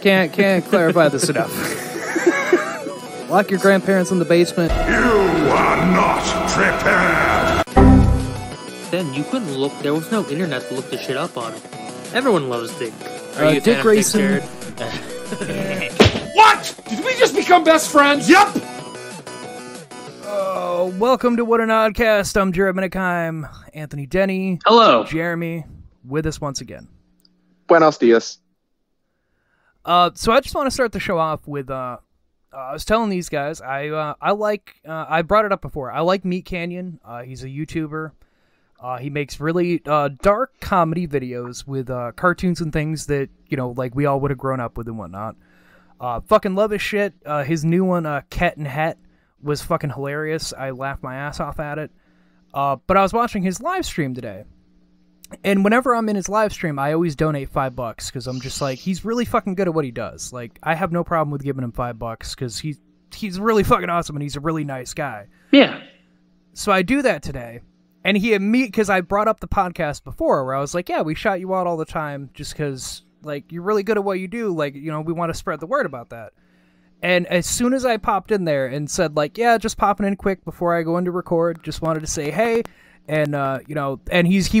Can't clarify this enough. Lock your grandparents in the basement. You are not prepared. Then you couldn't look. There was no internet to look the shit up on. Everyone loves Dick. Are you a Dick fan of Grayson. Jared? What? Did we just become best friends? Yup! Oh, welcome to What an Oddcast. I'm Jared Minikheim. Anthony Denny. Hello. Jeremy with us once again. Buenos dias. So I just want to start the show off with, I was telling these guys, I brought it up before, I like MeatCanyon. He's a YouTuber. He makes really dark comedy videos with cartoons and things that, you know, like we all would have grown up with and whatnot. Fucking love his shit. His new one, Cat and Hat, was fucking hilarious. I laughed my ass off at it. But I was watching his live stream today. And whenever I'm in his live stream, I always donate $5 because I'm just like, he's really fucking good at what he does. Like, I have no problem with giving him $5 because he's really fucking awesome and he's a really nice guy. Yeah. So I do that today. And because I brought up the podcast before where I was like, yeah, we shout you out all the time just because, like, you're really good at what you do. Like, you know, we want to spread the word about that. And as soon as I popped in there and said, like, yeah, just popping in quick before I go in to record, just wanted to say, hey. And, you know, and he just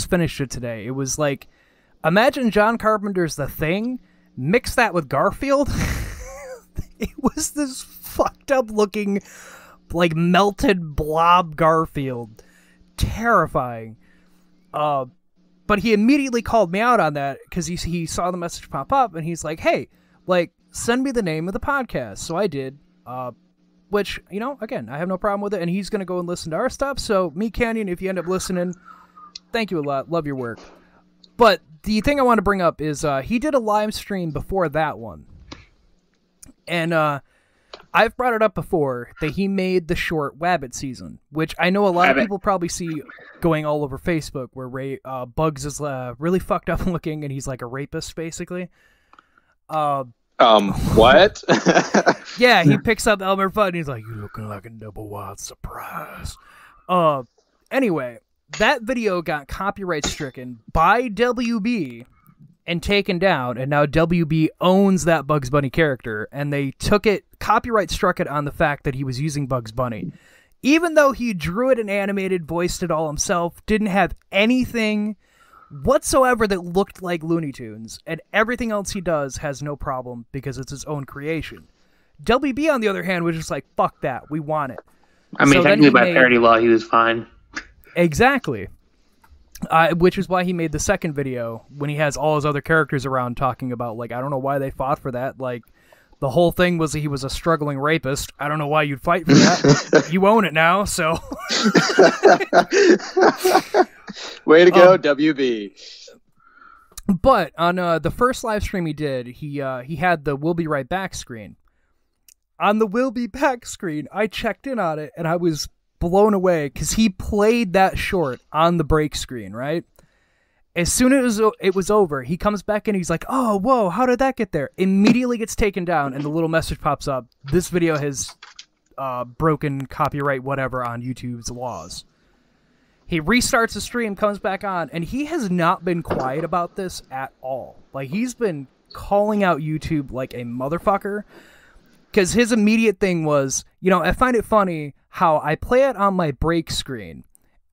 finished it today. It was like, imagine John Carpenter's The Thing, mix that with Garfield. It was this fucked up looking, like, melted blob Garfield. Terrifying. But he immediately called me out on that because he saw the message pop up and he's like, hey, like, send me the name of the podcast. So I did, which, you know, again, I have no problem with it, and he's going to go and listen to our stuff, so MeatCanyon, if you end up listening, thank you a lot, love your work. But the thing I want to bring up is he did a live stream before that one, and I've brought it up before that he made the short Wabbit season, which I know a lot of people probably see going all over Facebook, where Bugs is really fucked up looking, and he's like a rapist, basically. What? Yeah, he picks up Elmer Fudd and he's like, you looking like a double wild surprise. Anyway, that video got copyright stricken by WB and taken down, and now WB owns that Bugs Bunny character, and they copyright struck it on the fact that he was using Bugs Bunny. Even though he drew it and animated, voiced it all himself, didn't have anything whatsoever that looked like Looney Tunes, and everything else he does has no problem because it's his own creation. WB, on the other hand, was just like, fuck that, we want it. I mean, technically by parody law, he was fine. Exactly. Which is why he made the second video when he has all his other characters around talking about, like, I don't know why they fought for that. Like, the whole thing was that he was a struggling rapist. I don't know why you'd fight for that. You own it now, so... Way to go, WB. But on the first live stream he did, he had the "We'll be right back" screen. On the "We'll be back" screen, I checked in on it, and I was blown away because he played that short on the break screen, right? As soon as it was over, he comes back and he's like, oh, whoa, how did that get there? Immediately gets taken down, and the little message pops up. This video has broken copyright whatever on YouTube's laws. He restarts the stream, comes back on, and he has not been quiet about this at all. Like, he's been calling out YouTube like a motherfucker. Because his immediate thing was, you know, I find it funny how I play it on my break screen.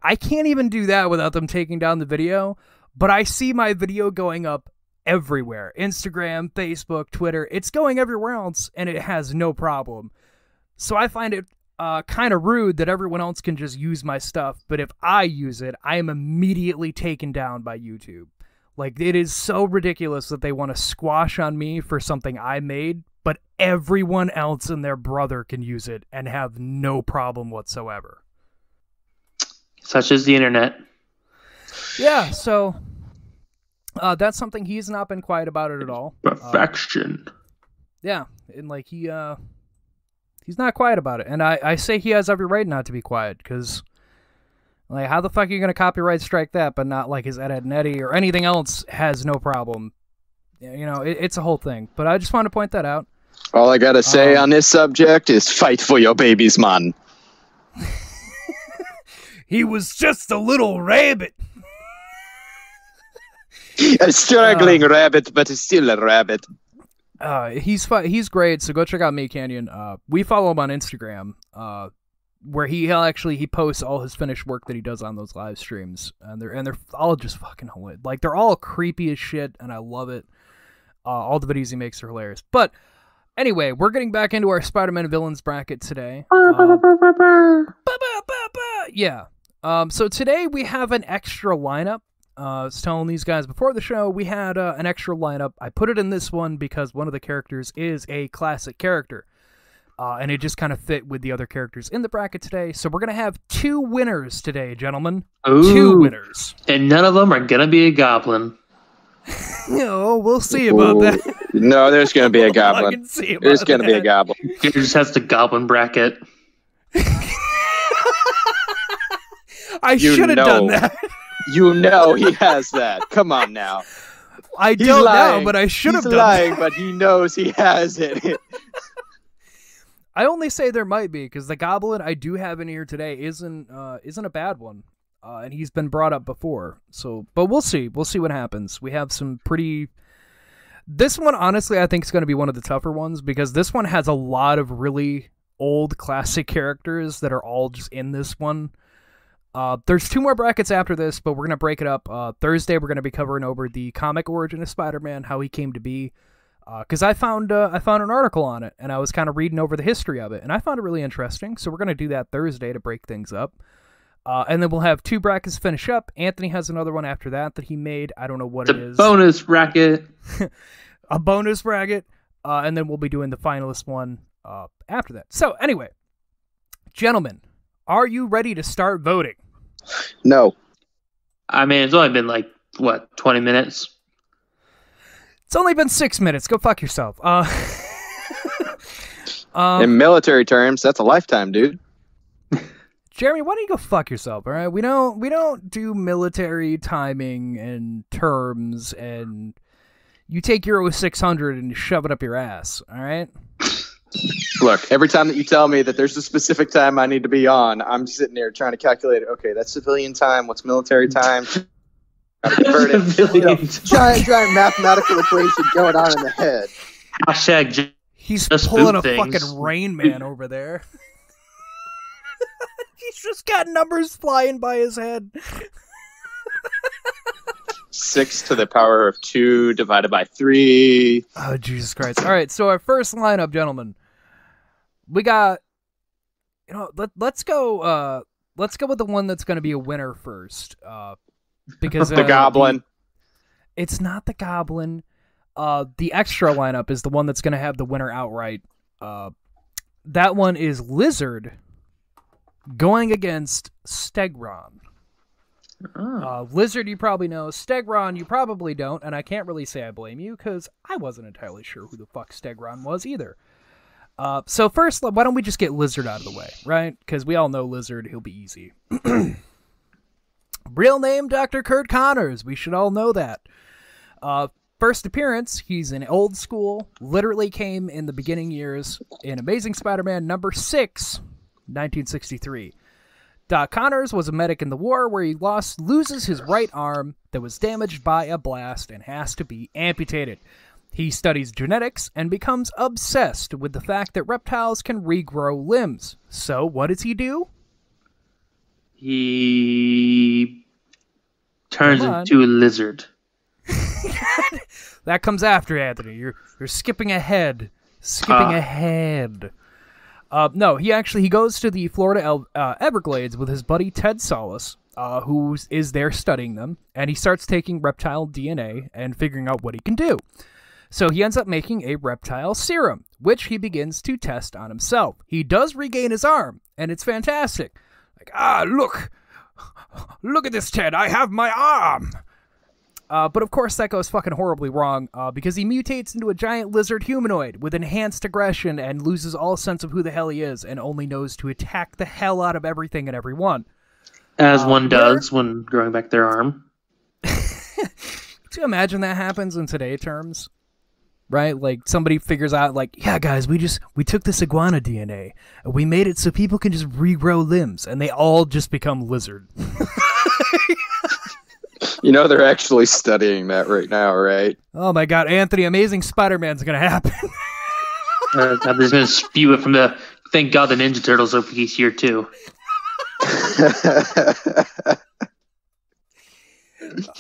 I can't even do that without them taking down the video, but I see my video going up everywhere. Instagram, Facebook, Twitter. It's going everywhere else, and it has no problem. So I find it kind of rude that everyone else can just use my stuff, but if I use it, I am immediately taken down by YouTube. Like, it is so ridiculous that they want to squash on me for something I made, but everyone else and their brother can use it and have no problem whatsoever. Such as the internet. Yeah, so that's something he's not been quiet about it at all. Perfection. Yeah, and like he's not quiet about it, and I say he has every right not to be quiet, because like, how the fuck are you gonna copyright strike that, but not like his Ed, Ed and Eddie or anything else has no problem? You know, it's a whole thing. But I just want to point that out. All I gotta say on this subject is fight for your babies, man. He was just a little rabbit. A struggling rabbit, but still a rabbit. He's great, so go check out MeatCanyon. We follow him on Instagram, where he posts all his finished work that he does on those live streams, and they're all just fucking hilarious. Like, they're all creepy as shit, and I love it. All the videos he makes are hilarious. But anyway, we're getting back into our Spider-Man villains bracket today. Yeah. So today we have an extra lineup. I was telling these guys before the show, we had an extra lineup. I put it in this one because one of the characters is a classic character. And it just kind of fit with the other characters in the bracket today. So we're going to have 2 winners today, gentlemen. Ooh. 2 winners. And none of them are going to be a goblin. No, we'll see about that. No, there's going to be a goblin. There's going to be a goblin. He just has the goblin bracket. I should have done that. You know he has that. Come on now. I don't know, but I should have done that. He's lying, but he knows he has it. I only say there might be, because the goblin I do have in here today isn't a bad one. And he's been brought up before. So, but we'll see. We'll see what happens. We have some pretty... This one, honestly, I think is going to be one of the tougher ones, because this one has a lot of really old classic characters that are all just in this one. There's 2 more brackets after this, but we're going to break it up. Thursday, we're going to be covering over the comic origin of Spider-Man, how he came to be. Because I found an article on it, and I was kind of reading over the history of it, and I found it really interesting. So we're going to do that Thursday to break things up. And then we'll have 2 brackets finish up. Anthony has another one after that he made. I don't know what it is. Bonus bracket. A bonus bracket. And then we'll be doing the finalist one after that. So anyway, gentlemen, are you ready to start voting? No. I mean, it's only been 20 minutes? It's only been 6 minutes. Go fuck yourself. In military terms, that's a lifetime, dude. Jeremy, why don't you go fuck yourself, all right? We don't do military timing and terms, and you take Euro 600 and shove it up your ass, all right? Look, every time that you tell me that there's a specific time I need to be on, I'm sitting there trying to calculate, okay, that's civilian time, what's military time? Gotta convert it. Giant mathematical equation going on in the head. Hashtag He's pulling a fucking Rain Man over there. He's just got numbers flying by his head. 6 to the power of 2 divided by 3. Oh, Jesus Christ. All right, so our first lineup, gentlemen. We got, let's go with the one that's going to be a winner first. Because the Goblin. It's not the Goblin. The extra lineup is the one that's going to have the winner outright. That one is Lizard going against Stegron. Lizard you probably know. Stegron you probably don't, and I can't really say I blame you, because I wasn't entirely sure who the fuck Stegron was either. So first, why don't we just get Lizard out of the way, right? Because we all know Lizard, he'll be easy. Real name, Dr. Kurt Connors. We should all know that. First appearance, he's an old school, literally came in the beginning years in Amazing Spider-Man number 6, 1963. Doc Connors was a medic in the war where he loses his right arm that was damaged by a blast and has to be amputated. He studies genetics and becomes obsessed with the fact that reptiles can regrow limbs. So what does he do? He turns into a lizard. That comes after, Anthony. You're skipping ahead. Ahead. No, he goes to the Florida Everglades with his buddy Ted Solis, who is there studying them, and he starts taking reptile DNA and figuring out what he can do. So he ends up making a reptile serum, which he begins to test on himself. He does regain his arm, and it's fantastic. Look at this, Ted, I have my arm! But of course that goes fucking horribly wrong, because he mutates into a giant lizard humanoid with enhanced aggression and loses all sense of who the hell he is and only knows to attack the hell out of everything and everyone. As one does when growing back their arm. Could you imagine that happens in today's terms? Right? Like, somebody figures out, yeah, guys, we took this iguana DNA, and we made it so people can just regrow limbs, and they all just become lizard. You know they're actually studying that right now, right? Oh my God, Anthony, Amazing Spider-Man's gonna happen. I'm just gonna spew it from the. Thank God the Ninja Turtles are here too.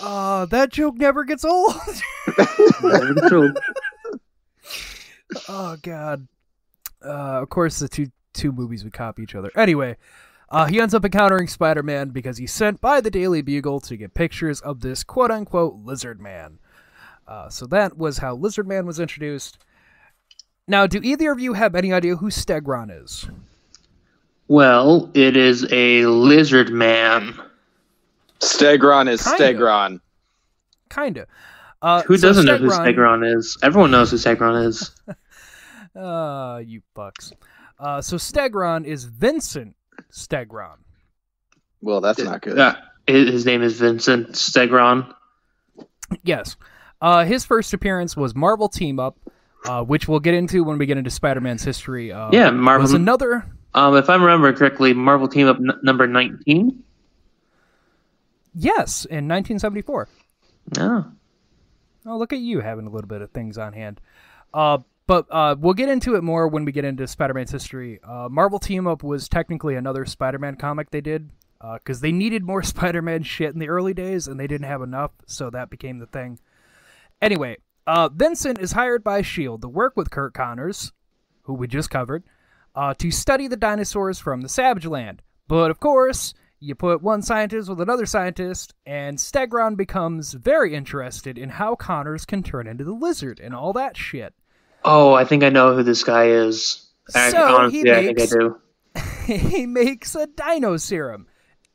That joke never gets old. Oh God. Of course, the two movies would copy each other. Anyway, he ends up encountering Spider-Man because he's sent by the Daily Bugle to get pictures of this quote-unquote Lizard Man. So that was how Lizard Man was introduced. Now, do either of you have any idea who Stegron is? Well, it is a lizard man. Stegron is Stegron. Kinda. Who doesn't know who Stegron is? Everyone knows who Stegron is. You fucks. So Stegron is Vincent Stegron. Well, that's not good. His name is Vincent Stegron. Yes. His first appearance was Marvel Team Up, which we'll get into when we get into Spider-Man's history. Marvel was another. If I remember correctly, Marvel Team Up number 19. Yes, in 1974. Oh, look at you having a little bit of things on hand. But we'll get into it more when we get into Spider-Man's history. Marvel Team Up was technically another Spider-Man comic they did, because they needed more Spider-Man shit in the early days, and they didn't have enough, so that became the thing. Anyway, Vincent is hired by S.H.I.E.L.D. to work with Kurt Connors, who we just covered, to study the dinosaurs from the Savage Land. But, of course, you put one scientist with another scientist, and Stegron becomes very interested in how Connors can turn into the lizard and all that shit. Oh, I think I know who this guy is. Honestly, I think I do. He makes a dino serum,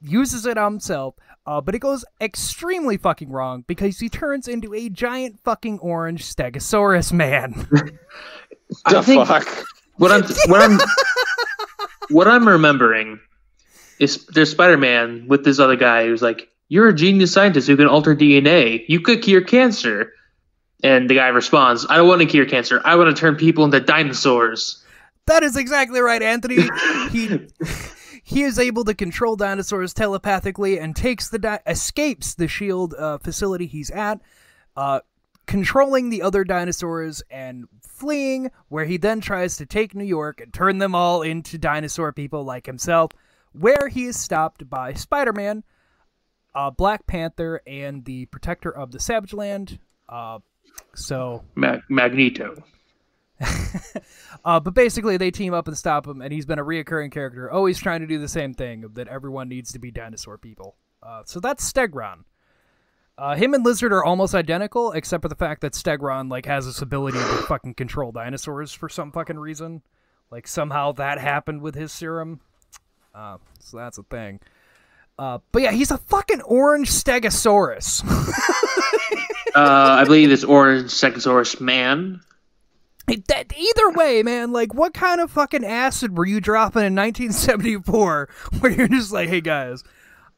uses it on himself, but it goes extremely fucking wrong because he turns into a giant fucking orange Stegosaurus man. Fuck? What I'm remembering is there's Spider-Man with this other guy who's like, "You're a genius scientist who can alter DNA. You could cure cancer." And the guy responds, "I don't want to cure cancer. I want to turn people into dinosaurs." That is exactly right, Anthony. He is able to control dinosaurs telepathically and escapes the S.H.I.E.L.D. Facility he's at, controlling the other dinosaurs and fleeing, where he then tries to take New York and turn them all into dinosaur people like himself, where he is stopped by Spider-Man, Black Panther, and the Protector of the Savage Land. Magneto. But basically they team up and stop him, and he's been a reoccurring character, always trying to do the same thing, that everyone needs to be dinosaur people. So that's Stegron. Him and Lizard are almost identical, except for the fact that Stegron has this ability to fucking control dinosaurs for some fucking reason. Somehow that happened with his serum. So that's a thing. But yeah, he's a fucking orange Stegosaurus. I believe it's Orange Stegosaurus Man. Either way, man, what kind of fucking acid were you dropping in 1974 where you're just like, "Hey guys,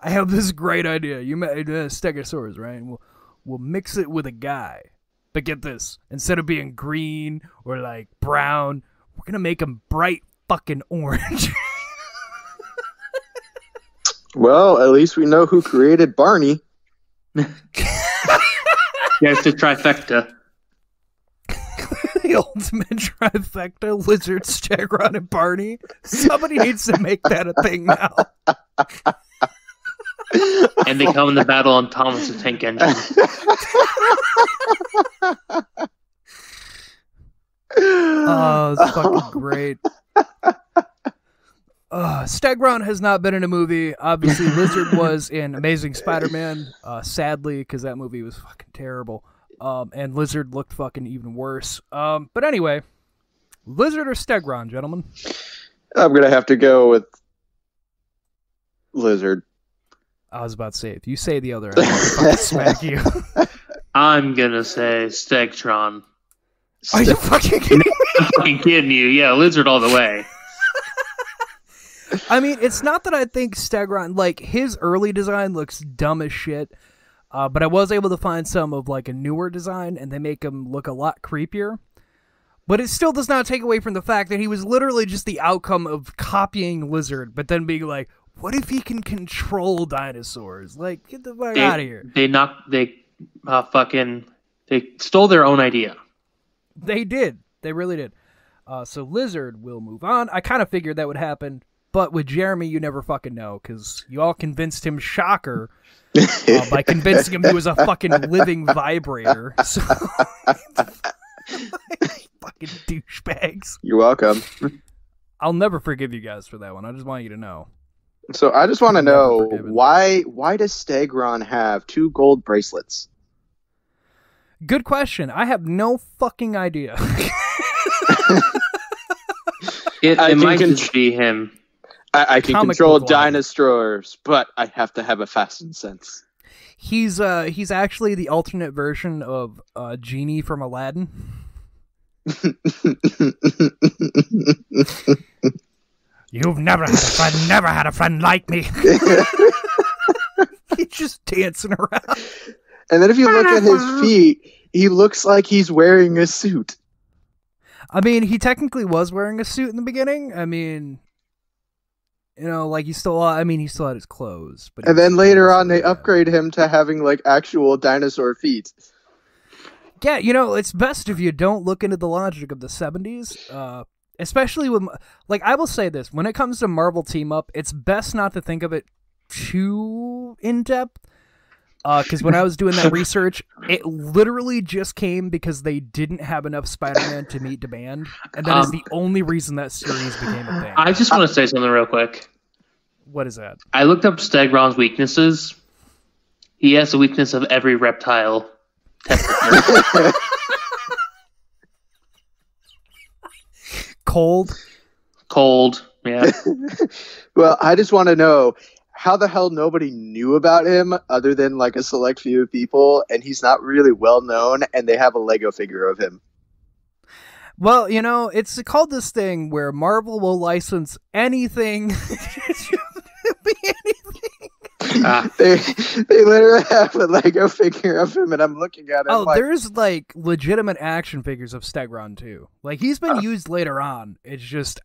I have this great idea. You made Stegosaurus, right? And we'll mix it with a guy. But get this, instead of being green or brown, we're gonna make him bright fucking orange." Well, at least we know who created Barney. Yeah, it's the trifecta. The ultimate trifecta: Lizard, Stegron, and Barney. Somebody needs to make that a thing now. And they come in the battle on Thomas the Tank Engine. Oh, it's fucking great. Stegron has not been in a movie. Obviously, Lizard was in Amazing Spider-Man, sadly, because that movie was fucking terrible. And Lizard looked fucking even worse. But anyway, Lizard or Stegron, gentlemen? I'm going to have to go with Lizard. I was about to say, if you say the other, I'm going to fucking smack you. I'm going to say Stegtron. Are you fucking kidding me? I'm fucking kidding you. Yeah, Lizard all the way. I mean, it's not that I think Stegron, his early design looks dumb as shit, but I was able to find some of, a newer design, and they make him look a lot creepier. But it still does not take away from the fact that he was literally just the outcome of copying Lizard, but then being like, What if he can control dinosaurs? Like, get the fuck out of here. They stole their own idea. They did. They really did. So Lizard will move on. I kind of figured that would happen, but with Jeremy, you never fucking know, because you all convinced him, shocker, by convincing him he was a fucking living vibrator. So, fucking douchebags. You're welcome. I'll never forgive you guys for that one. I just want you to know. So I just want to know, why does Stegron have 2 gold bracelets? Good question. I have no fucking idea. It might just be him. I can control dinosaurs, but I have to have a fashion sense. He's actually the alternate version of Genie from Aladdin. You've never had a friend like me. He's just dancing around. And then if you look at his feet, he looks like he's wearing a suit. I mean, he technically was wearing a suit in the beginning. I mean, like he still had his clothes. But and then later on, they upgrade him to having like actual dinosaur feet. Yeah, it's best if you don't look into the logic of the 70s. Especially when, I will say this, when it comes to Marvel team up, it's best not to think of it too in depth. Because when I was doing that research, it literally just came because they didn't have enough Spider-Man to meet demand, and that is the only reason that series became a thing. I just want to say something real quick. What is that? I looked up Stegron's weaknesses. He has the weakness of every reptile. Cold, yeah. Well, I just want to know, how the hell nobody knew about him other than like a select few people, and he's not really well known, and they have a Lego figure of him. Well, it's called this thing where Marvel will license anything. Be anything. They literally have a Lego figure of him, and I'm looking at it. Oh, there's legitimate action figures of Stegron too. He's been used later on. It's just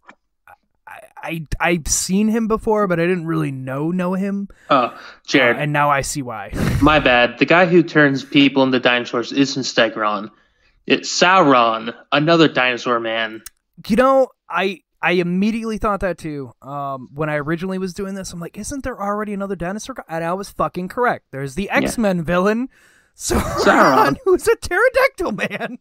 I've seen him before, but I didn't really know him. Oh, Jared. And now I see why. My bad. The guy who turns people into dinosaurs isn't Stegron. It's Sauron, another dinosaur man. I immediately thought that too. When I originally was doing this, I'm like, isn't there already another dinosaur guy? And I was fucking correct. There's the X-Men villain, Sauron, who's a pterodactyl man.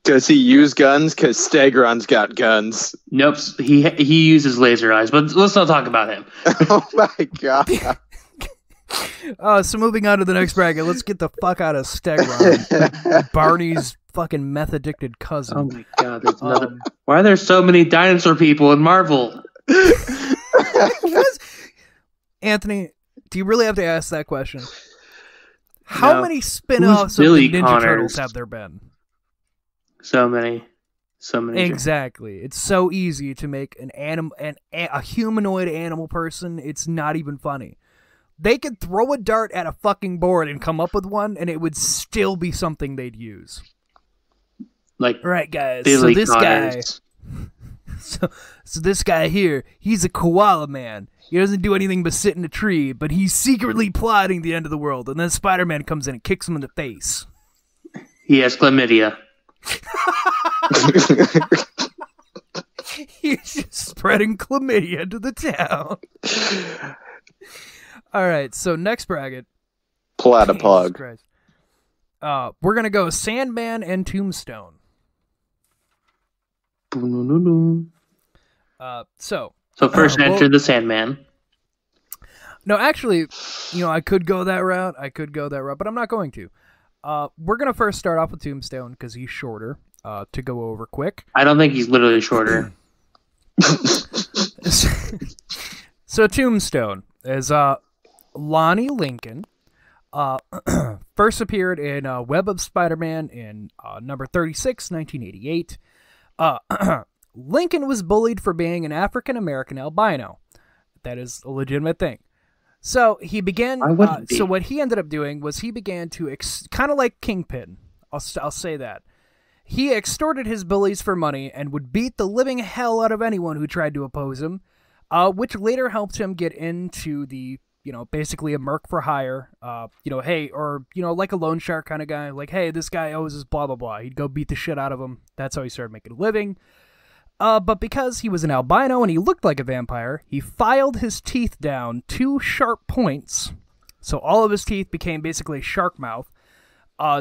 Does he use guns? Because Stegron's got guns. Nope, he uses laser eyes, but let's not talk about him. Oh my god. So moving on to the next bracket, let's get the fuck out of Stegron. Barney's fucking meth-addicted cousin. Oh my god, there's another... Why are there so many dinosaur people in Marvel? Anthony, do you really have to ask that question? How many spin-offs of the Ninja Turtles have there been? So many. Exactly. It's so easy to make a humanoid animal person. It's not even funny. They could throw a dart at a fucking board and come up with one, and it would still be something they'd use. All right, guys. Billy so this Connors. guy, so this guy here, he's a koala man. He doesn't do anything but sit in a tree, but he's secretly plotting the end of the world. And then Spider-Man comes in and kicks him in the face. He has chlamydia. He's just spreading chlamydia to the town. All right, so next bracket. Platypug. We're going to go Sandman and Tombstone. So first enter the Sandman. No, actually, I could go that route. But I'm not going to. We're going to first start off with Tombstone because he's shorter to go over quick. I don't think he's literally shorter. So Tombstone is Lonnie Lincoln. First appeared in Web of Spider-Man in number 36, 1988. Lincoln was bullied for being an African-American albino. That is a legitimate thing. So he began. So what he ended up doing was he began to kind of like Kingpin. I'll say that. He extorted his bullies for money and would beat the living hell out of anyone who tried to oppose him. which later helped him get into the, basically a merc for hire, hey, or, like a loan shark kind of guy, like, hey, this guy owes us blah, blah, blah. He'd go beat the shit out of him. That's how he started making a living. But because he was an albino and he looked like a vampire, he filed his teeth down 2 sharp points, so all of his teeth became basically shark mouth,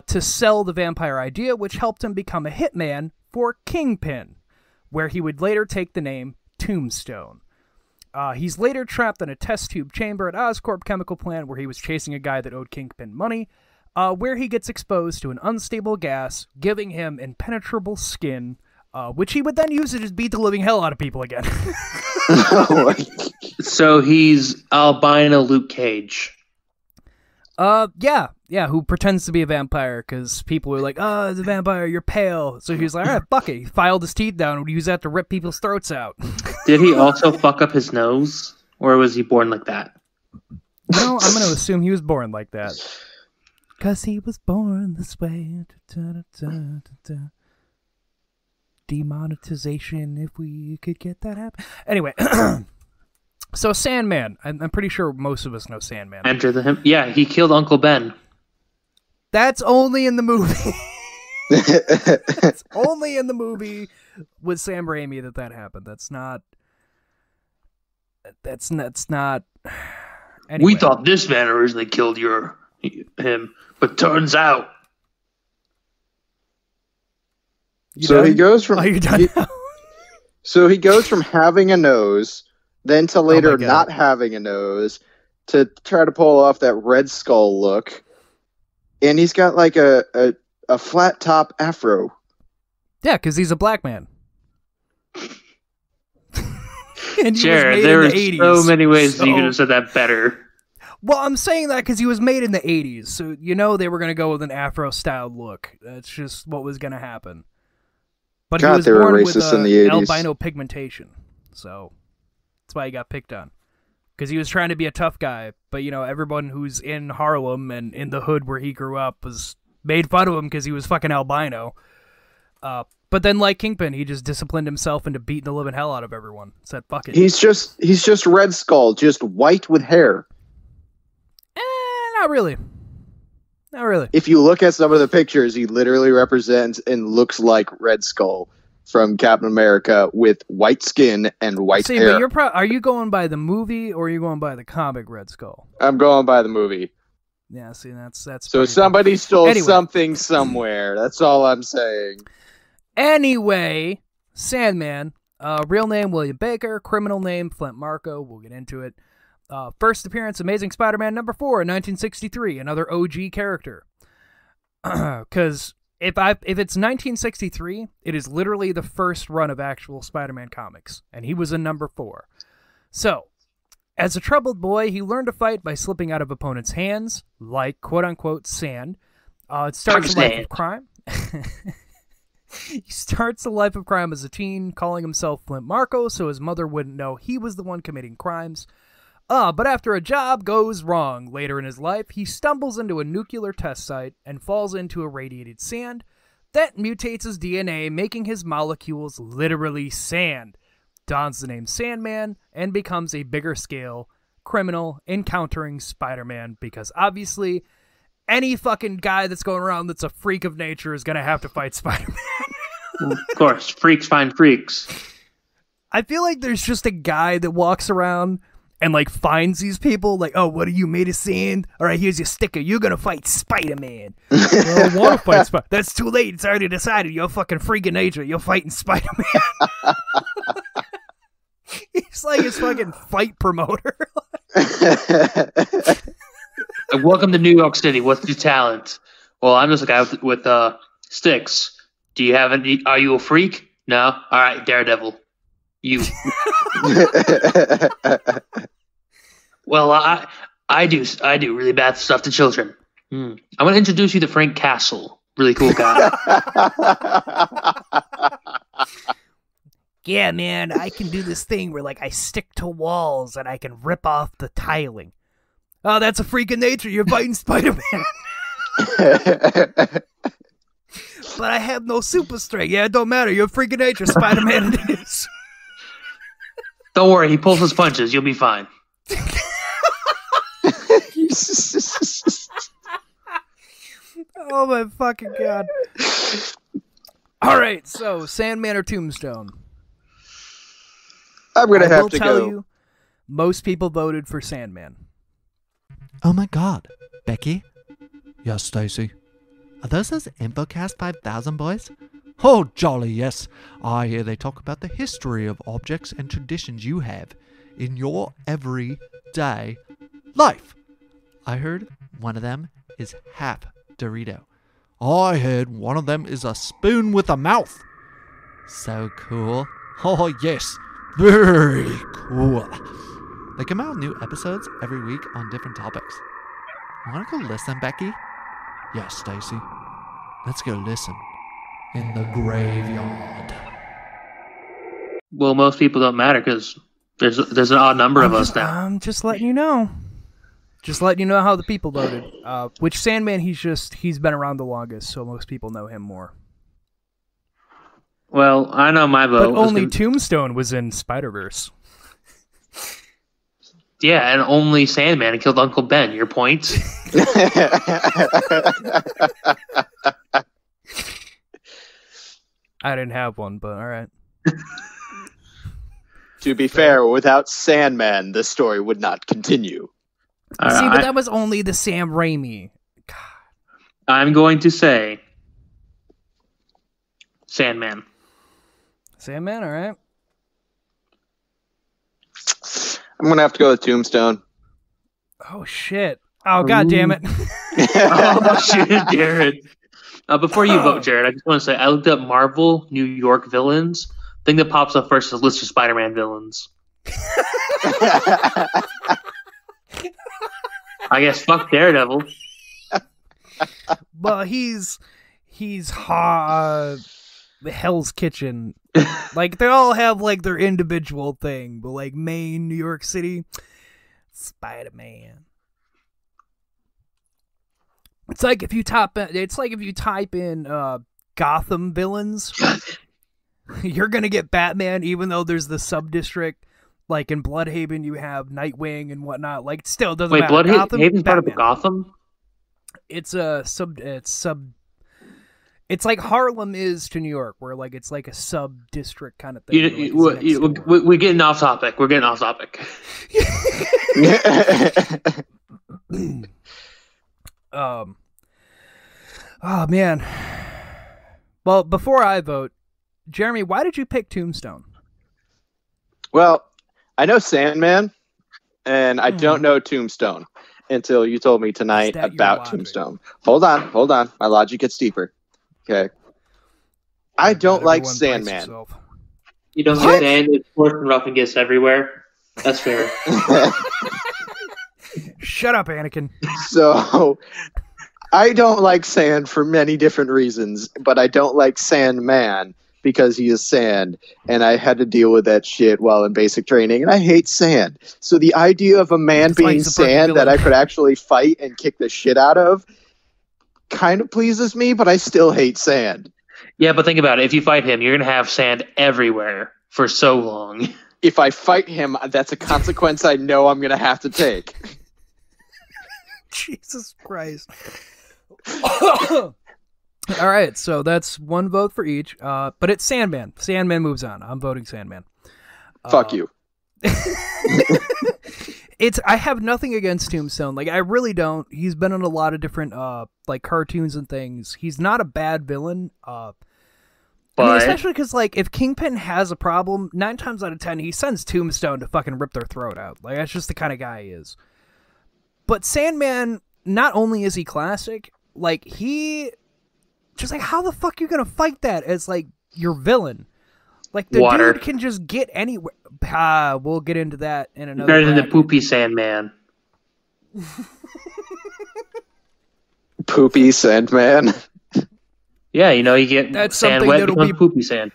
to sell the vampire idea, which helped him become a hitman for Kingpin, where he would later take the name Tombstone. He's later trapped in a test tube chamber at Oscorp chemical plant where he was chasing a guy that owed Kingpin money, where he gets exposed to an unstable gas, giving him impenetrable skin, which he would then use to just beat the living hell out of people again. So he's albino Luke Cage. Yeah, who pretends to be a vampire because people were like, oh, it's a vampire, you're pale. So he was like, all right, fuck it. He filed his teeth down and would use that to rip people's throats out. Did he also fuck up his nose? Or was he born like that? No, I'm going to assume he was born like that. Because he was born this way. Demonetization, if we could get that happen. Anyway, so Sandman. I'm pretty sure most of us know Sandman. Enter the him. Yeah, he killed Uncle Ben. That's only in the movie. It's only in the movie with Sam Raimi that happened. That's not. Anyway. We thought this man originally killed him, but turns out. He goes from. Are you done now? So he goes from having a nose, then to later not having a nose, to try to pull off that Red Skull look, and he's got like a flat top afro. Yeah, because he's a black man. And sure, there were so many ways that you could have said that better. Well, I'm saying that because he was made in the 80s, so they were going to go with an afro-styled look. That's just what was going to happen. But he was born with albino pigmentation, so that's why he got picked on. Because he was trying to be a tough guy, but everyone who's in Harlem and in the hood where he grew up was made fun of him because he was fucking albino. But then, like Kingpin, he just disciplined himself into beating the living hell out of everyone. Said, fuck it. He's just Red Skull, just white with hair. Not really. Not really. If you look at some of the pictures, he literally represents and looks like Red Skull from Captain America with white skin and white hair. But are you going by the movie or are you going by the comic Red Skull? I'm going by the movie. Yeah, see, that's so somebody stole something somewhere. That's all I'm saying. Anyway, Sandman, real name William Baker, criminal name Flint Marko. We'll get into it. First appearance, Amazing Spider-Man number 4 in 1963, another OG character. Because if it's 1963, it is literally the first run of actual Spider-Man comics, and he was in number 4. So, as a troubled boy, he learned to fight by slipping out of opponents' hands, like quote-unquote sand. It starts a life of crime. He starts a life of crime as a teen, calling himself Flint Marko, so his mother wouldn't know he was the one committing crimes. But after a job goes wrong later in his life, he stumbles into a nuclear test site and falls into irradiated sand that mutates his DNA, making his molecules literally sand. Dons the name Sandman and becomes a bigger scale criminal encountering Spider-Man because obviously any fucking guy that's going around that's a freak of nature is going to have to fight Spider-Man. Of course, freaks find freaks. I feel like there's just a guy that walks around and like finds these people like, oh, what are you, made of sand? All right, here's your sticker. You're going to fight Spider-Man. I don't want to fight Spider-Man. That's too late. It's already decided. You're a fucking freak of nature. You're fighting Spider-Man. He's like his fucking fight promoter. Welcome to New York City. What's your talent? Well, I'm just a guy with sticks. Do you have any? Are you a freak? No? All right, Daredevil. You. Well, I do really bad stuff to children. I'm going to introduce you to Frank Castle. Really cool guy. Yeah, man, I can do this thing where like I stick to walls and I can rip off the tiling. Oh, that's a freak of nature. You're fighting Spider-Man. But I have no super strength. Yeah, it don't matter. You're a freak of nature. Spider-Man it is. Don't worry, he pulls his punches. You'll be fine. Oh my fucking god. All right, so Sandman or Tombstone? I'm gonna have to tell go. You, most people voted for Sandman. Oh my god. Becky? Yes, Stacy. Are those InfoCast 5000 boys? Oh, jolly yes. I hear they talk about the history of objects and traditions you have in your everyday life. I heard one of them is half Dorito. I heard one of them is a spoon with a mouth. So cool. Oh, yes. Very cool. They come out new episodes every week on different topics. Want to go listen, Becky? Yes, Stacy. Let's go listen. In the graveyard. Well, most people don't matter because there's an odd number of us now. I'm just letting you know. Just letting you know how the people voted. Which Sandman, he's been around the longest, so most people know him more. Well, I know my vote. But only Tombstone was in Spider-Verse. Yeah, and only Sandman killed Uncle Ben. Your point? I didn't have one, but all right. To be fair, without Sandman, the story would not continue. See, but that was only the Sam Raimi. God. I'm going to say Sandman. Sandman, all right. I'm gonna have to go with Tombstone. Oh shit! Oh god damn it! Oh shit, Jared. Before you vote, Jared, I just want to say I looked up Marvel New York villains. Thing that pops up first is a list of Spider-Man villains. I guess fuck Daredevil. Well, he's Hell's Kitchen. Like they all have like their individual thing, but like Maine, New York City, Spider-Man. It's like if you type in Gotham villains, you're gonna get Batman, even though there's the sub-district. Like in Bloodhaven, you have Nightwing and whatnot. Like, it still doesn't matter. Wait, Bloodhaven's part of Gotham? It's It's like Harlem is to New York, where like it's like a sub-district kind of thing. We're getting off topic. We're getting off topic. Oh man. Well, before I vote, Jeremy, why did you pick Tombstone? Well, I know Sandman, and I don't know Tombstone until you told me tonight about Tombstone. Hold on. My logic gets deeper. Okay. I don't like Sandman. You don't like sand, it's coarse and rough and gets everywhere. That's fair. Shut up, Anakin. So, I don't like sand for many different reasons, but I don't like Sandman because he is sand, and I had to deal with that shit while in basic training, and I hate sand. So the idea of a man being sand that I could actually fight and kick the shit out of kind of pleases me, but I still hate sand. Yeah, but think about it. If you fight him, you're going to have sand everywhere for so long. If I fight him, that's a consequence I know I'm going to have to take. Jesus Christ. All right, so that's one vote for each. But it's Sandman. Sandman moves on. I'm voting Sandman. Fuck you. I have nothing against Tombstone. Like, I really don't. He's been in a lot of different like cartoons and things. He's not a bad villain. I mean, especially because like if Kingpin has a problem, 9 times out of 10 he sends Tombstone to fucking rip their throat out. Like, that's just the kind of guy he is. But Sandman, not only is he classic, like he just like, how the fuck you gonna fight that as like your villain? Like, the dude can just get anywhere. We'll get into that in another. Better than the poopy Sandman. Poopy Sandman. Yeah, you know, you get sand wet, becomes poopy sand.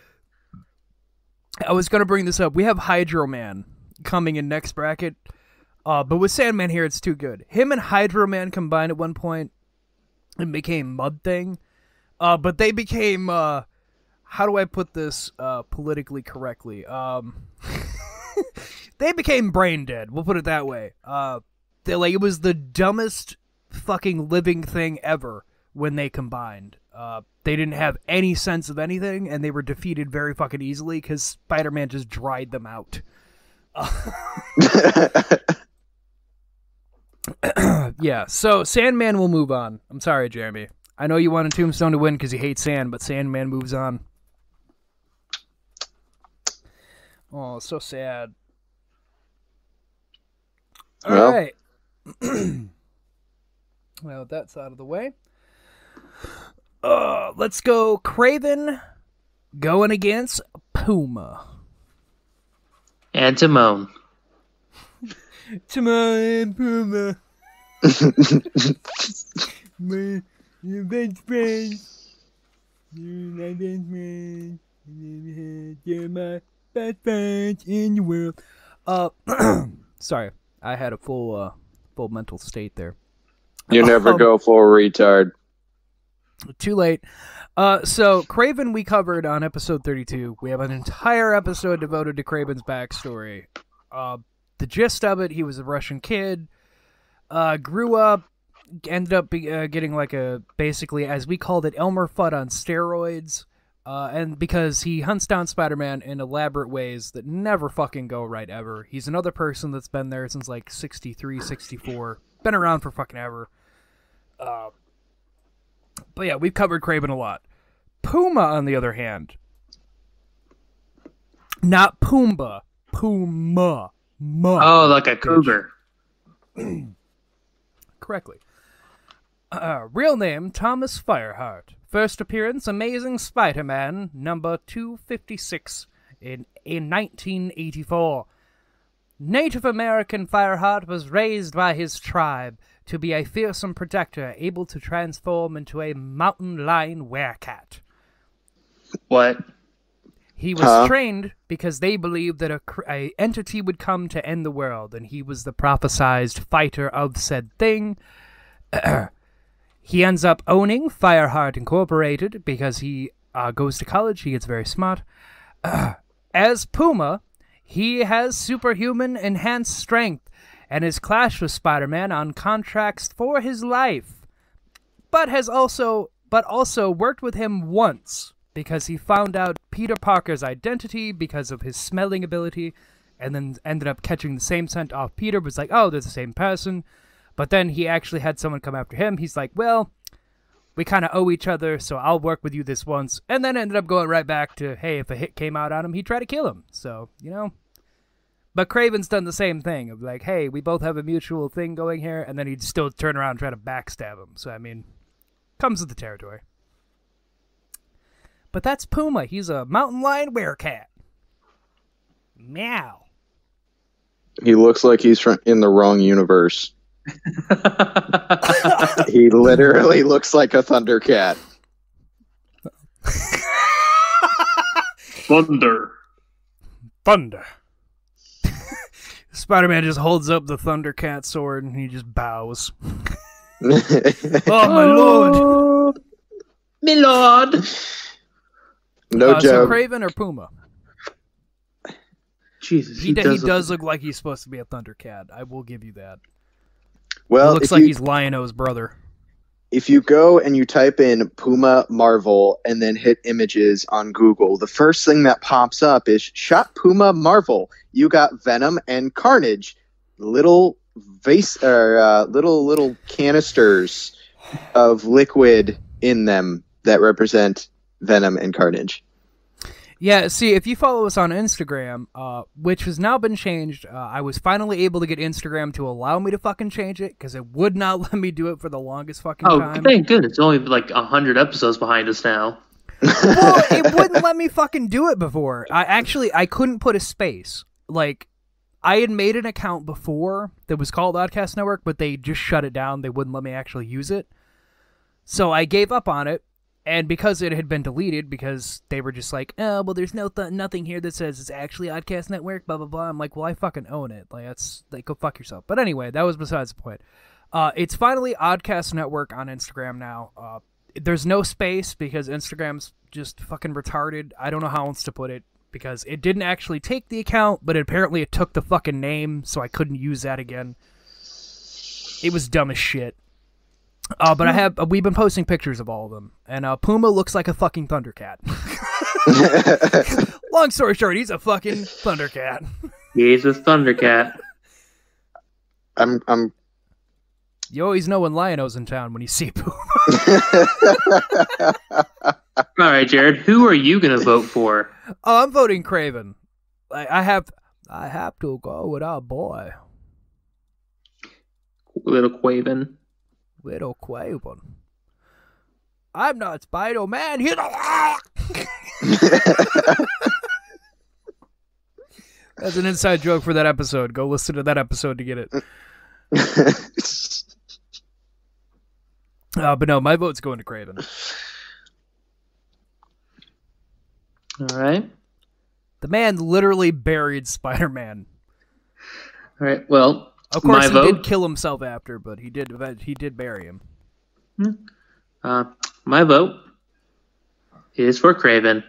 I was going to bring this up. We have Hydro Man coming in next bracket. But with Sandman here, it's too good. Him and Hydro Man combined at one point and became Mud Thing. But they became... how do I put this politically correctly? they became brain dead. We'll put it that way. It was the dumbest fucking living thing ever when they combined. They didn't have any sense of anything, and they were defeated very fucking easily because Spider-Man just dried them out. Yeah, so Sandman will move on. I'm sorry, Jeremy. I know you wanted Tombstone to win because you hate Sand, but Sandman moves on. Oh, so sad. All right. Well, that's out of the way. Let's go Kraven going against Puma. And Timon. Timon and Puma. Your best friends. You're my best friends. You're my best friends in the world. Sorry, I had a full mental state there. You never go full retard. Too late. So Kraven we covered on episode 32. We have an entire episode devoted to Kraven's backstory. The gist of it, he was a Russian kid, grew up, ended up getting like basically, as we called it, Elmer Fudd on steroids. And because he hunts down Spider-Man in elaborate ways that never fucking go right ever. He's another person that's been there since like 63, 64. Been around for fucking ever. But yeah, we've covered Kraven a lot. Puma, on the other hand. Not Pumbaa. Puma. Oh, like a cougar. Correctly. Real name, Thomas Fireheart. First appearance, Amazing Spider-Man, number 256 in 1984. Native American Fireheart was raised by his tribe to be a fearsome protector able to transform into a mountain lion werecat. What? He was trained because they believed that a entity would come to end the world, and he was the prophesized fighter of said thing. He ends up owning Fireheart Incorporated because he goes to college. He gets very smart. As Puma, he has superhuman enhanced strength and has clashed with Spider-Man on contracts for his life, but also worked with him once because he found out Peter Parker's identity because of his smelling ability, and then ended up catching the same scent off Peter, was like, oh, they're the same person. But then he actually had someone come after him. He's like, well, we kind of owe each other, so I'll work with you this once. And then ended up going right back to, hey, if a hit came out on him, he'd try to kill him. So, you know. But Kraven's done the same thing of like, hey, we both have a mutual thing going here, and then he'd still turn around and try to backstab him. So, I mean, comes with the territory. But that's Puma. He's a mountain lion werecat. Meow. He looks like he's in the wrong universe. He literally looks like a Thundercat. Thunder. Spider-Man just holds up the Thundercat sword and he just bows. Oh, my lord. My lord. No joke. So Kraven or Puma? Jesus, He does look like he's supposed to be a Thundercat. I will give you that. Well, He looks like he's Lion-O's brother. If you go and you type in Puma Marvel and then hit images on Google, the first thing that pops up is Shot Puma Marvel. You got Venom and Carnage, little little canisters of liquid in them that represent Venom and Carnage. Yeah, see, if you follow us on Instagram, which has now been changed, I was finally able to get Instagram to allow me to fucking change it, because it would not let me do it for the longest fucking time. Oh, thank goodness. It's only like 100 episodes behind us now. Well, it wouldn't let me fucking do it before. I couldn't put a space. Like, I had made an account before that was called Oddcast Network, but they just shut it down. They wouldn't let me actually use it. So I gave up on it. And because it had been deleted, because they were just like, oh, well, there's nothing here that says it's actually Oddcast Network, blah, blah, blah. I'm like, well, I fucking own it. Like, go fuck yourself. But anyway, that was besides the point. It's finally Oddcast Network on Instagram now. There's no space because Instagram's just fucking retarded. I don't know how else to put it. because it didn't actually take the account, but apparently it took the fucking name, so I couldn't use that again. It was dumb as shit. But we've been posting pictures of all of them, and Puma looks like a fucking Thundercat. Long story short, he's a fucking Thundercat. He's a Thundercat. I'm. You always know when Lion-O's in town when you see Puma. All right, Jared, who are you gonna vote for? Oh, I'm voting Craven. I have to go with our boy, Little Quaven. Little Quaven. I'm not Spider-Man. He's That's an inside joke for that episode. Go listen to that episode to get it. But no, my vote's going to Craven. All right. The man literally buried Spider-Man. All right. Well, of course, my he vote did kill himself after, but he did bury him. My vote is for Craven.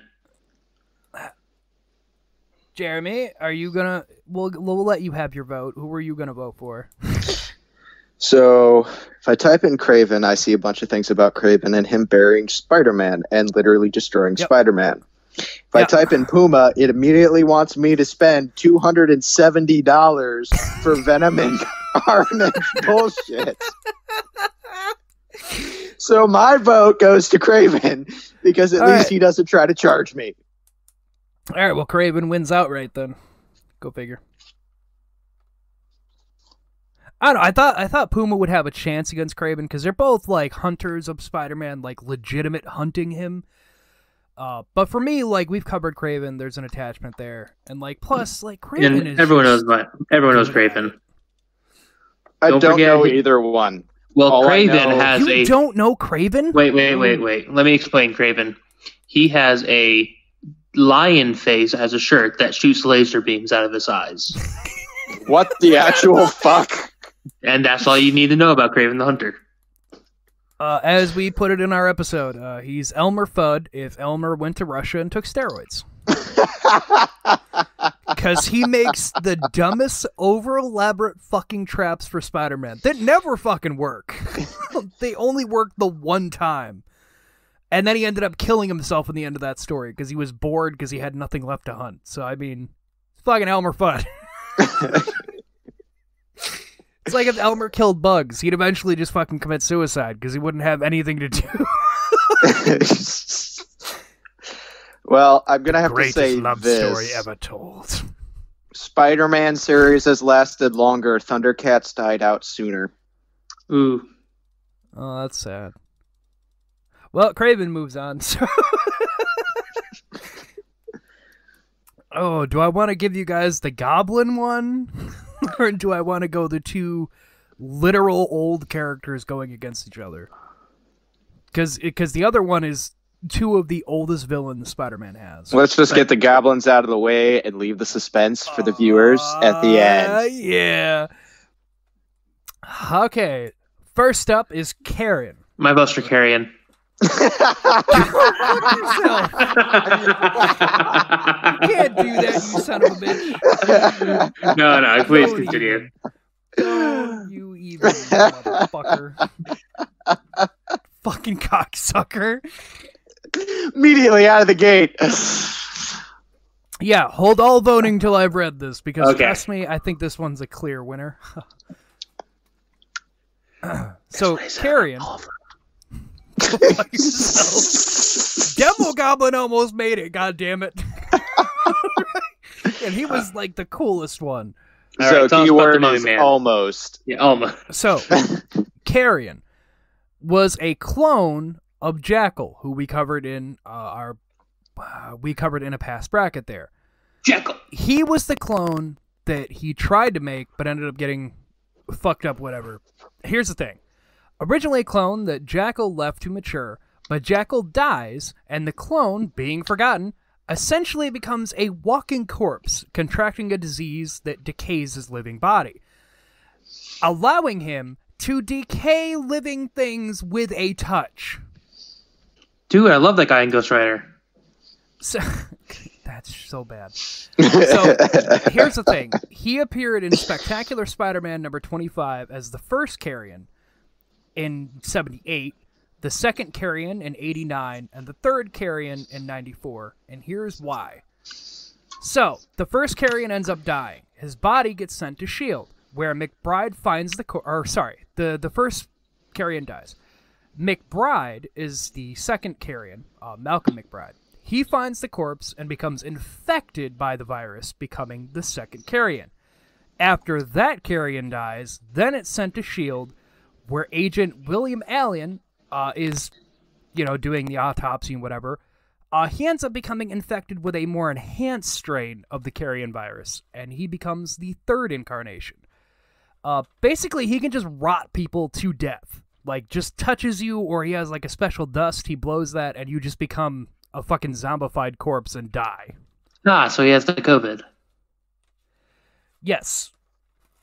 Jeremy, are you gonna? We'll let you have your vote. Who are you gonna vote for? So, if I type in Craven, I see a bunch of things about Craven and him burying Spider-Man and literally destroying Spider-Man. If I type in Puma, it immediately wants me to spend $270 for Venom and Carnage bullshit. So my vote goes to Craven because at least he doesn't try to charge me. All right, well, Craven wins outright then. Go figure. I don't know. I thought Puma would have a chance against Craven because they're both like hunters of Spider-Man, like legitimate hunting him. But for me, like we've covered Craven, there's an attachment there, and like plus like Craven is everyone knows Craven. I don't know either one. Well, All Craven has you don't know Craven? Wait. Let me explain Craven. He has a lion face as a shirt that shoots laser beams out of his eyes. What the actual fuck? And that's all you need to know about Craven the Hunter. As we put it in our episode, he's Elmer Fudd if Elmer went to Russia and took steroids. Because he makes the dumbest, over-elaborate fucking traps for Spider-Man that never fucking work. They only work the one time. And then he ended up killing himself in the end of that story because he was bored because he had nothing left to hunt. So, I mean, fucking Elmer Fudd. It's like if Elmer killed Bugs, he'd eventually just fucking commit suicide because he wouldn't have anything to do. Well, I'm going to have to say love this. Story ever told. Spider-Man series has lasted longer. Thundercats died out sooner. Ooh. Oh, that's sad. Well, Craven moves on. So oh, do I want to give you guys the Goblin one? Or do I want to go the two literal old characters going against each other? Because the other one is two of the oldest villains Spider-Man has. Let's just get the goblins out of the way and leave the suspense for the viewers at the end. Yeah. Okay. First up is Carrion. My vote's for Carrion. You can't do that, you son of a bitch. No, please continue. Oh, you evil motherfucker. Fucking cocksucker. Immediately out of the gate. Yeah, hold all voting till I've read this, because trust me, I think this one's a clear winner. So, Carrion. Demo Goblin almost made it, god damn it. And he was like the coolest one. So keyword is almost. Yeah, almost. So Carrion was a clone of Jackal, who we covered in a past bracket there. Jackal. He was the clone that he tried to make but ended up getting fucked up, whatever. Here's the thing. Originally a clone that Jackal left to mature, but Jackal dies, and the clone, being forgotten, essentially becomes a walking corpse, contracting a disease that decays his living body, allowing him to decay living things with a touch. Dude, I love that guy in Ghost Rider. So, it's so bad. So here's the thing. He appeared in Spectacular Spider-Man number 25 as the first Carrion in 78, the second Carrion in 89, and the third Carrion in 94. And here's why. So, the first Carrion ends up dying. His body gets sent to S.H.I.E.L.D., where McBride finds the first Carrion dies. McBride is the second Carrion, Malcolm McBride. He finds the corpse and becomes infected by the virus, becoming the second Carrion. After that Carrion dies, then it's sent to S.H.I.E.L.D., where Agent William Allen is, doing the autopsy and whatever. He ends up becoming infected with a more enhanced strain of the Carrion virus, and he becomes the third incarnation. Basically, he can just rot people to death. Like, just touches you, or he has, like, a special dust, he blows that, and you just become a fucking zombified corpse and die. So he has the COVID. Yes,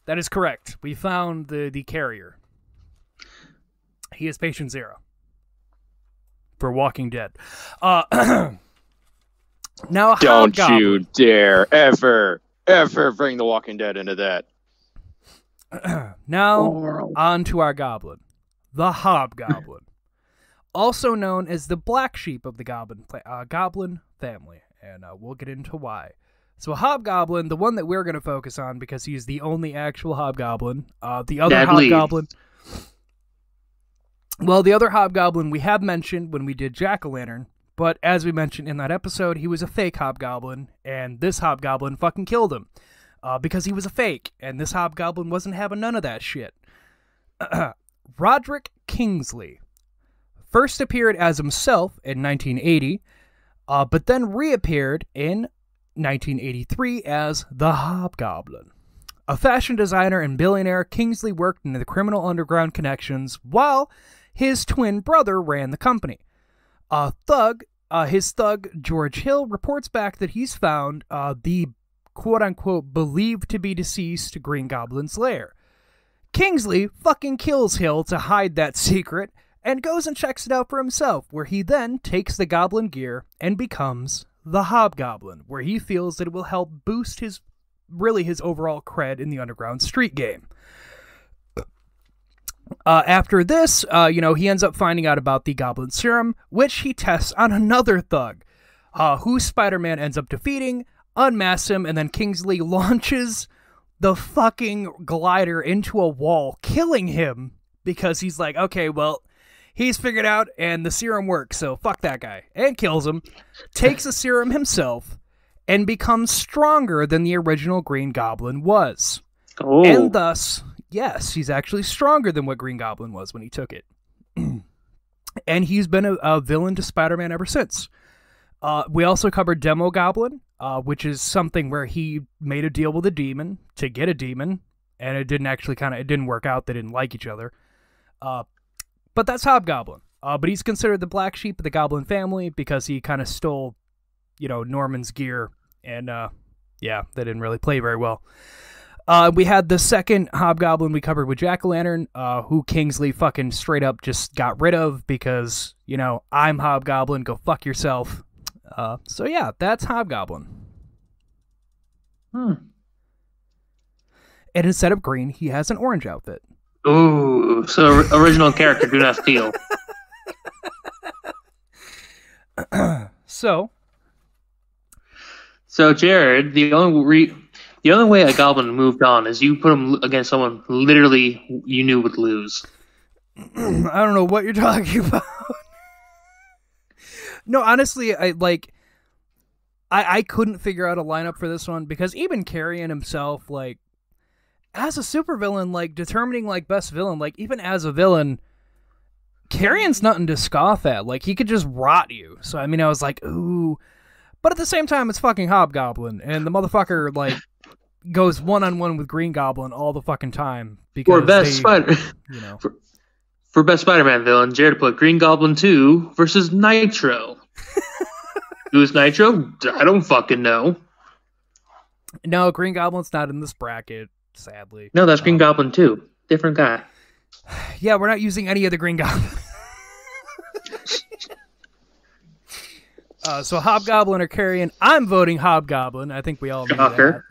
that is correct. We found the carrier. He is patient 0. For Walking Dead. Now, Don't Hobgoblin. you dare ever bring the Walking Dead into that. Now, on to our goblin. The Hobgoblin. Also known as the black sheep of the goblin family. And we'll get into why. So Hobgoblin, the one that we're going to focus on because he's the only actual Hobgoblin. The other Deadly. Hobgoblin... Well, the other Hobgoblin we have mentioned when we did Jack-o'-lantern, but as we mentioned in that episode, he was a fake Hobgoblin, and this Hobgoblin fucking killed him, because he was a fake, and this Hobgoblin wasn't having none of that shit. Roderick Kingsley first appeared as himself in 1980, but then reappeared in 1983 as the Hobgoblin. A fashion designer and billionaire, Kingsley worked in the criminal underground connections while his twin brother ran the company. His thug, George Hill, reports back that he's found the quote-unquote believed to be deceased Green Goblin's lair. Kingsley fucking kills Hill to hide that secret and goes and checks it out for himself, where he then takes the goblin gear and becomes the Hobgoblin, where he feels that it will help boost his overall cred in the underground street game. After this, he ends up finding out about the Goblin Serum, which he tests on another thug, who Spider-Man ends up defeating, unmasks him, and then Kingsley launches the fucking glider into a wall, killing him, because he's like, okay, well, he's figured out, and the serum works, so fuck that guy, and kills him, takes the serum himself, and becomes stronger than the original Green Goblin was. Oh. And thus, yes, he's actually stronger than what Green Goblin was when he took it. And he's been a villain to Spider-Man ever since. We also covered Demo Goblin, which is something where he made a deal with a demon to get a demon, and it didn't work out. They didn't like each other. But that's Hobgoblin. But he's considered the black sheep of the Goblin family because he kind of stole, Norman's gear, and they didn't really play very well. We had the second Hobgoblin we covered with Jack-o'-lantern, who Kingsley fucking straight up just got rid of because, I'm Hobgoblin, go fuck yourself. So yeah, that's Hobgoblin. And instead of green, he has an orange outfit. Ooh, so original character, do not steal. So Jared, the only way a goblin moved on is you put him against someone literally you knew would lose. I don't know what you're talking about. No, honestly, I couldn't figure out a lineup for this one because even Carrion himself, as a supervillain, determining best villain, even as a villain, Carrion's nothing to scoff at. He could just rot you. So I was like, ooh. But at the same time, it's fucking Hobgoblin, and the motherfucker goes one-on-one with Green Goblin all the fucking time. Because for best Spider-Man villain, Jared put Green Goblin 2 versus Nitro. Who's Nitro? I don't fucking know. No, Green Goblin's not in this bracket, sadly. No, that's Green Goblin 2. Different guy. Yeah, we're not using any of the Green Goblin. So Hobgoblin or Carrion? I'm voting Hobgoblin. I think we all knew Shocker.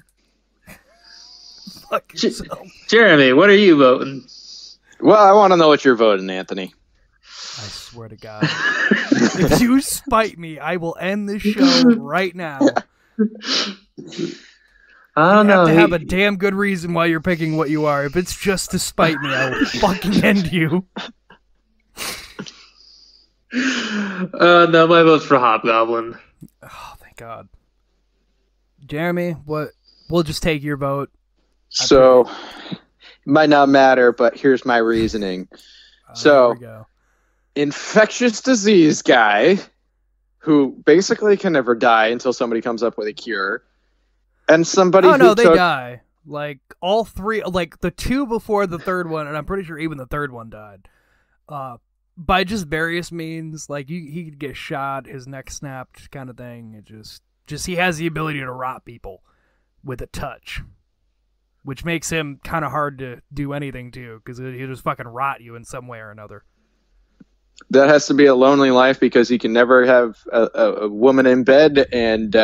that. Fuck yourself. Jeremy, what are you voting? Well, I want to know what you're voting, Anthony. I swear to God. If you spite me, I will end this show right now. I don't know. You have to have a damn good reason why you're picking what you are. If it's just to spite me, I will fucking end you. No, my vote's for Hobgoblin. Oh, thank God. Jeremy, what? We'll just take your vote. So, it might not matter, but here's my reasoning. Here we go. Infectious disease guy who basically can never die until somebody comes up with a cure. And somebody they die. Like, all three, like, the two before the third one, and I'm pretty sure even the third one died. By just various means, like, he could get shot, his neck snapped, kind of thing. It just he has the ability to rot people with a touch. Which makes him kind of hard to do anything to, because he'll just fucking rot you in some way or another. That has to be a lonely life because he can never have a woman in bed, and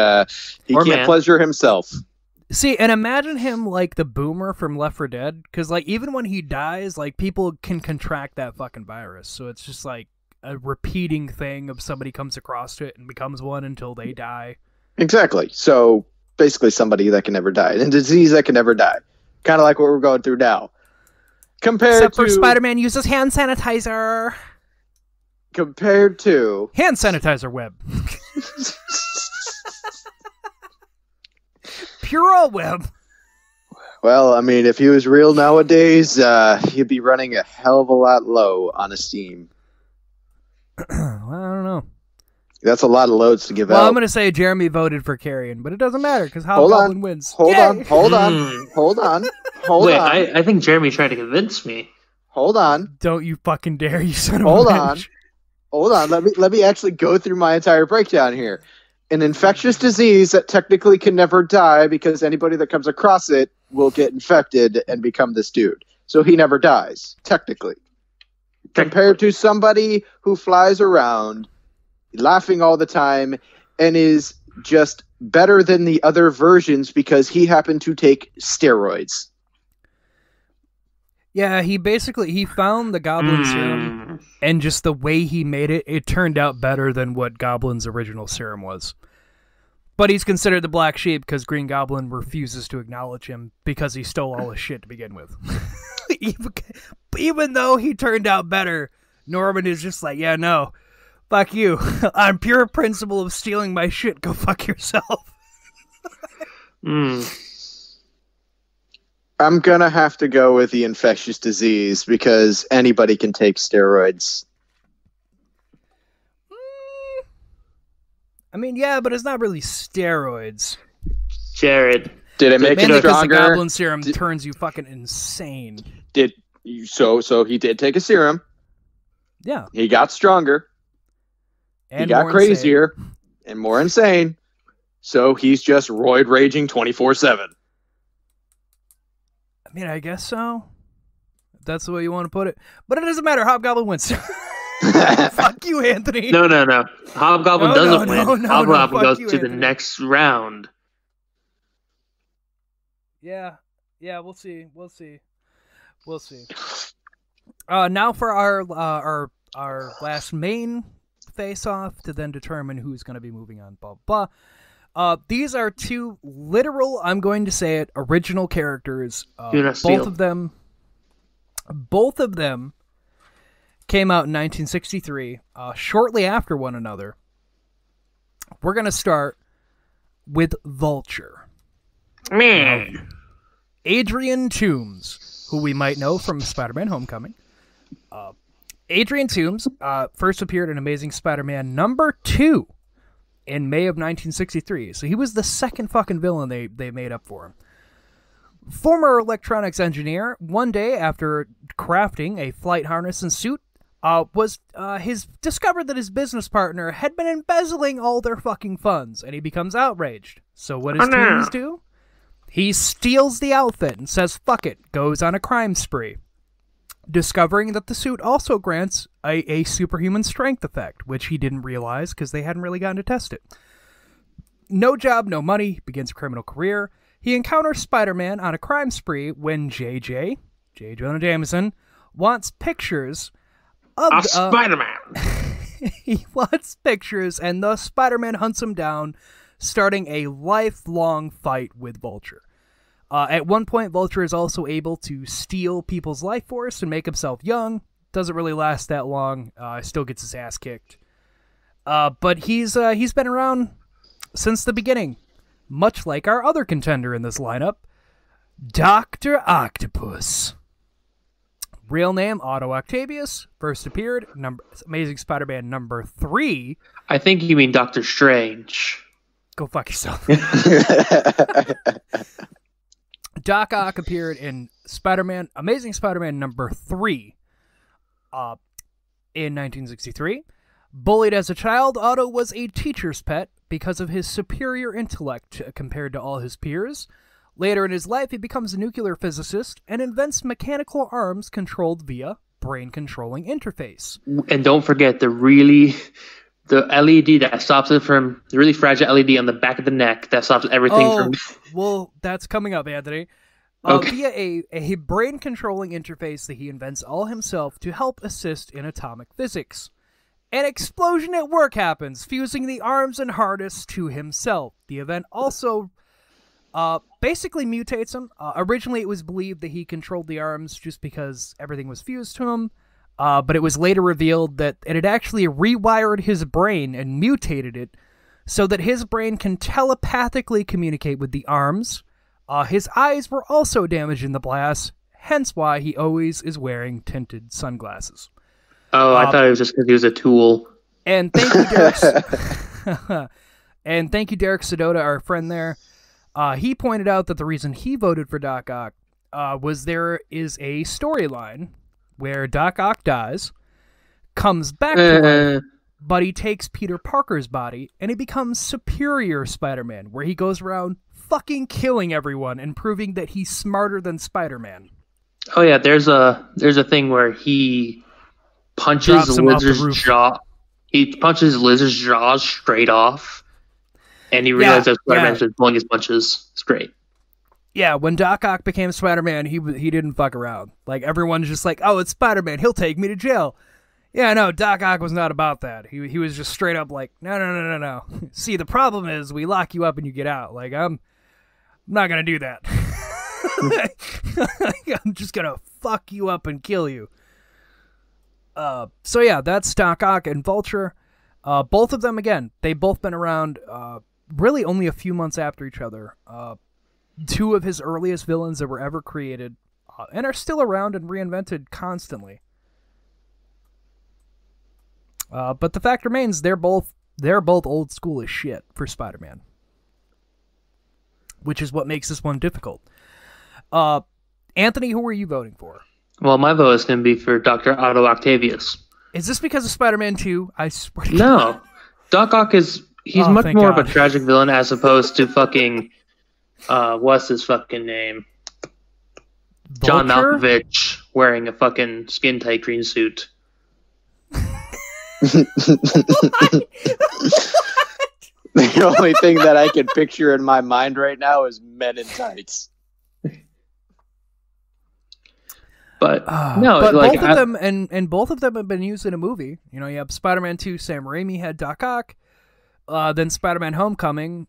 he can't pleasure himself. See, and imagine him like the Boomer from Left 4 Dead, because like even when he dies, like people can contract that fucking virus. So it's just like a repeating thing of somebody comes across it and becomes one until they die. Exactly. So basically somebody that can never die. And a disease that can never die. Kind of like what we're going through now. Except for Spider-Man uses hand sanitizer. Compared to... Hand sanitizer web. Pure web. Well, I mean, if he was real nowadays, he'd be running a hell of a lot low on Steam. Well, I don't know. That's a lot of loads to give out. Well, I'm going to say Jeremy voted for Carrion, but it doesn't matter because Hobgoblin wins. Hold on. Wait, I think Jeremy tried to convince me. Hold on. Don't you fucking dare, you son of a bitch. Hold on. Let me actually go through my entire breakdown here. An infectious disease that technically can never die because anybody that comes across it will get infected and become this dude. So he never dies, technically. Compared to somebody who flies around laughing all the time and is just better than the other versions because he happened to take steroids. Yeah, he found the Goblin serum, and just the way he made it, it turned out better than what Goblin's original serum was. But he's considered the black sheep because Green Goblin refuses to acknowledge him because he stole all his shit to begin with. Even though he turned out better, Norman is just like, yeah, no, fuck you. On pure principle of stealing my shit, go fuck yourself. I'm going to have to go with the infectious disease because anybody can take steroids. I mean, yeah, but it's not really steroids. Jared. Did it make it stronger? The Goblin serum turns you fucking insane. So he did take a serum. Yeah. He got stronger. And he got crazier and more insane. So he's just roid raging 24/7. I mean, I guess so. If that's the way you want to put it. But it doesn't matter. Hobgoblin wins. Fuck you, Anthony. No. Hobgoblin doesn't win. Hobgoblin goes to Anthony. the next round. Yeah, we'll see. Now for our last main face-off to then determine who's going to be moving on. Blah blah. These are two literal, I'm going to say it, original characters. Both of them came out in 1963, shortly after one another. We're going to start with Vulture. Adrian Toomes, who we might know from Spider-Man Homecoming. Adrian Toomes first appeared in Amazing Spider-Man #2 in May of 1963. So he was the second fucking villain they made up for him. Former electronics engineer, one day after crafting a flight harness and suit, discovered that his business partner had been embezzling all their fucking funds, and he becomes outraged. So what does Toomes do? He steals the outfit and says fuck it, goes on a crime spree. discovering that the suit also grants a superhuman strength effect, which he didn't realize because they hadn't really gotten to test it. No job, no money, begins a criminal career. He encounters Spider-Man on a crime spree when J. Jonah Jameson, wants pictures of Spider-Man. He wants pictures, and thus Spider-Man hunts him down, starting a lifelong fight with Vulture. At one point, Vulture is also able to steal people's life force and make himself young. Doesn't really last that long. Still gets his ass kicked. But he's been around since the beginning, much like our other contender in this lineup, Dr. Octopus. Real name, Otto Octavius. First appeared, Amazing Spider-Man number 3. I think you mean Doctor Strange. Go fuck yourself. Doc Ock appeared in Amazing Spider-Man number 3 in 1963. Bullied as a child, Otto was a teacher's pet because of his superior intellect compared to all his peers. Later in his life, he becomes a nuclear physicist and invents mechanical arms controlled via brain-controlling interface. And don't forget the LED that stops it from the really fragile LED on the back of the neck that stops everything from. Well, that's coming up, Anthony. Okay. Via a brain-controlling interface that he invents all himself to help assist in atomic physics. An explosion at work happens, fusing the arms and harness to himself. The event also basically mutates him. Originally, it was believed that he controlled the arms just because everything was fused to him. But it was later revealed that it had actually rewired his brain and mutated it so that his brain can telepathically communicate with the arms. His eyes were also damaged in the blast, hence why he always is wearing tinted sunglasses. Oh, I thought it was just because he was a tool. And thank you, Derek. And thank you, Derek Sedota, our friend there. He pointed out that the reason he voted for Doc Ock was there is a storyline where Doc Ock dies, comes back to life, but he takes Peter Parker's body, and he becomes Superior Spider-Man, where he goes around fucking killing everyone and proving that he's smarter than Spider-Man. Oh yeah, there's a thing where he punches the lizard's jaw. He punches the lizard's jaw straight off, and he realizes that Spider-Man's just pulling his punches. It's great. Yeah, when Doc Ock became Spider-Man, he didn't fuck around. Like, everyone's just like, oh, it's Spider-Man, he'll take me to jail. Yeah, no, Doc Ock was not about that. He was just straight up like, no. See, the problem is we lock you up and you get out. Like, I'm not gonna do that. I'm just gonna fuck you up and kill you. So yeah, that's Doc Ock and Vulture. Both of them, again, they've both been around really only a few months after each other. Two of his earliest villains that were ever created, and are still around and reinvented constantly. But the fact remains, they're both old school as shit for Spider-Man, which is what makes this one difficult. Anthony, who are you voting for? Well, my vote is going to be for Dr. Otto Octavius. Is this because of Spider-Man 2? I swear to No. God. Doc Ock he's much more of a tragic villain as opposed to fucking, what's his fucking name? Vulture? John Malkovich wearing a fucking skin-tight green suit. The only thing that I can picture in my mind right now is men in tights. But both of them and both of them have been used in a movie. You know, you have Spider-Man 2, Sam Raimi had Doc Ock. Then Spider-Man Homecoming,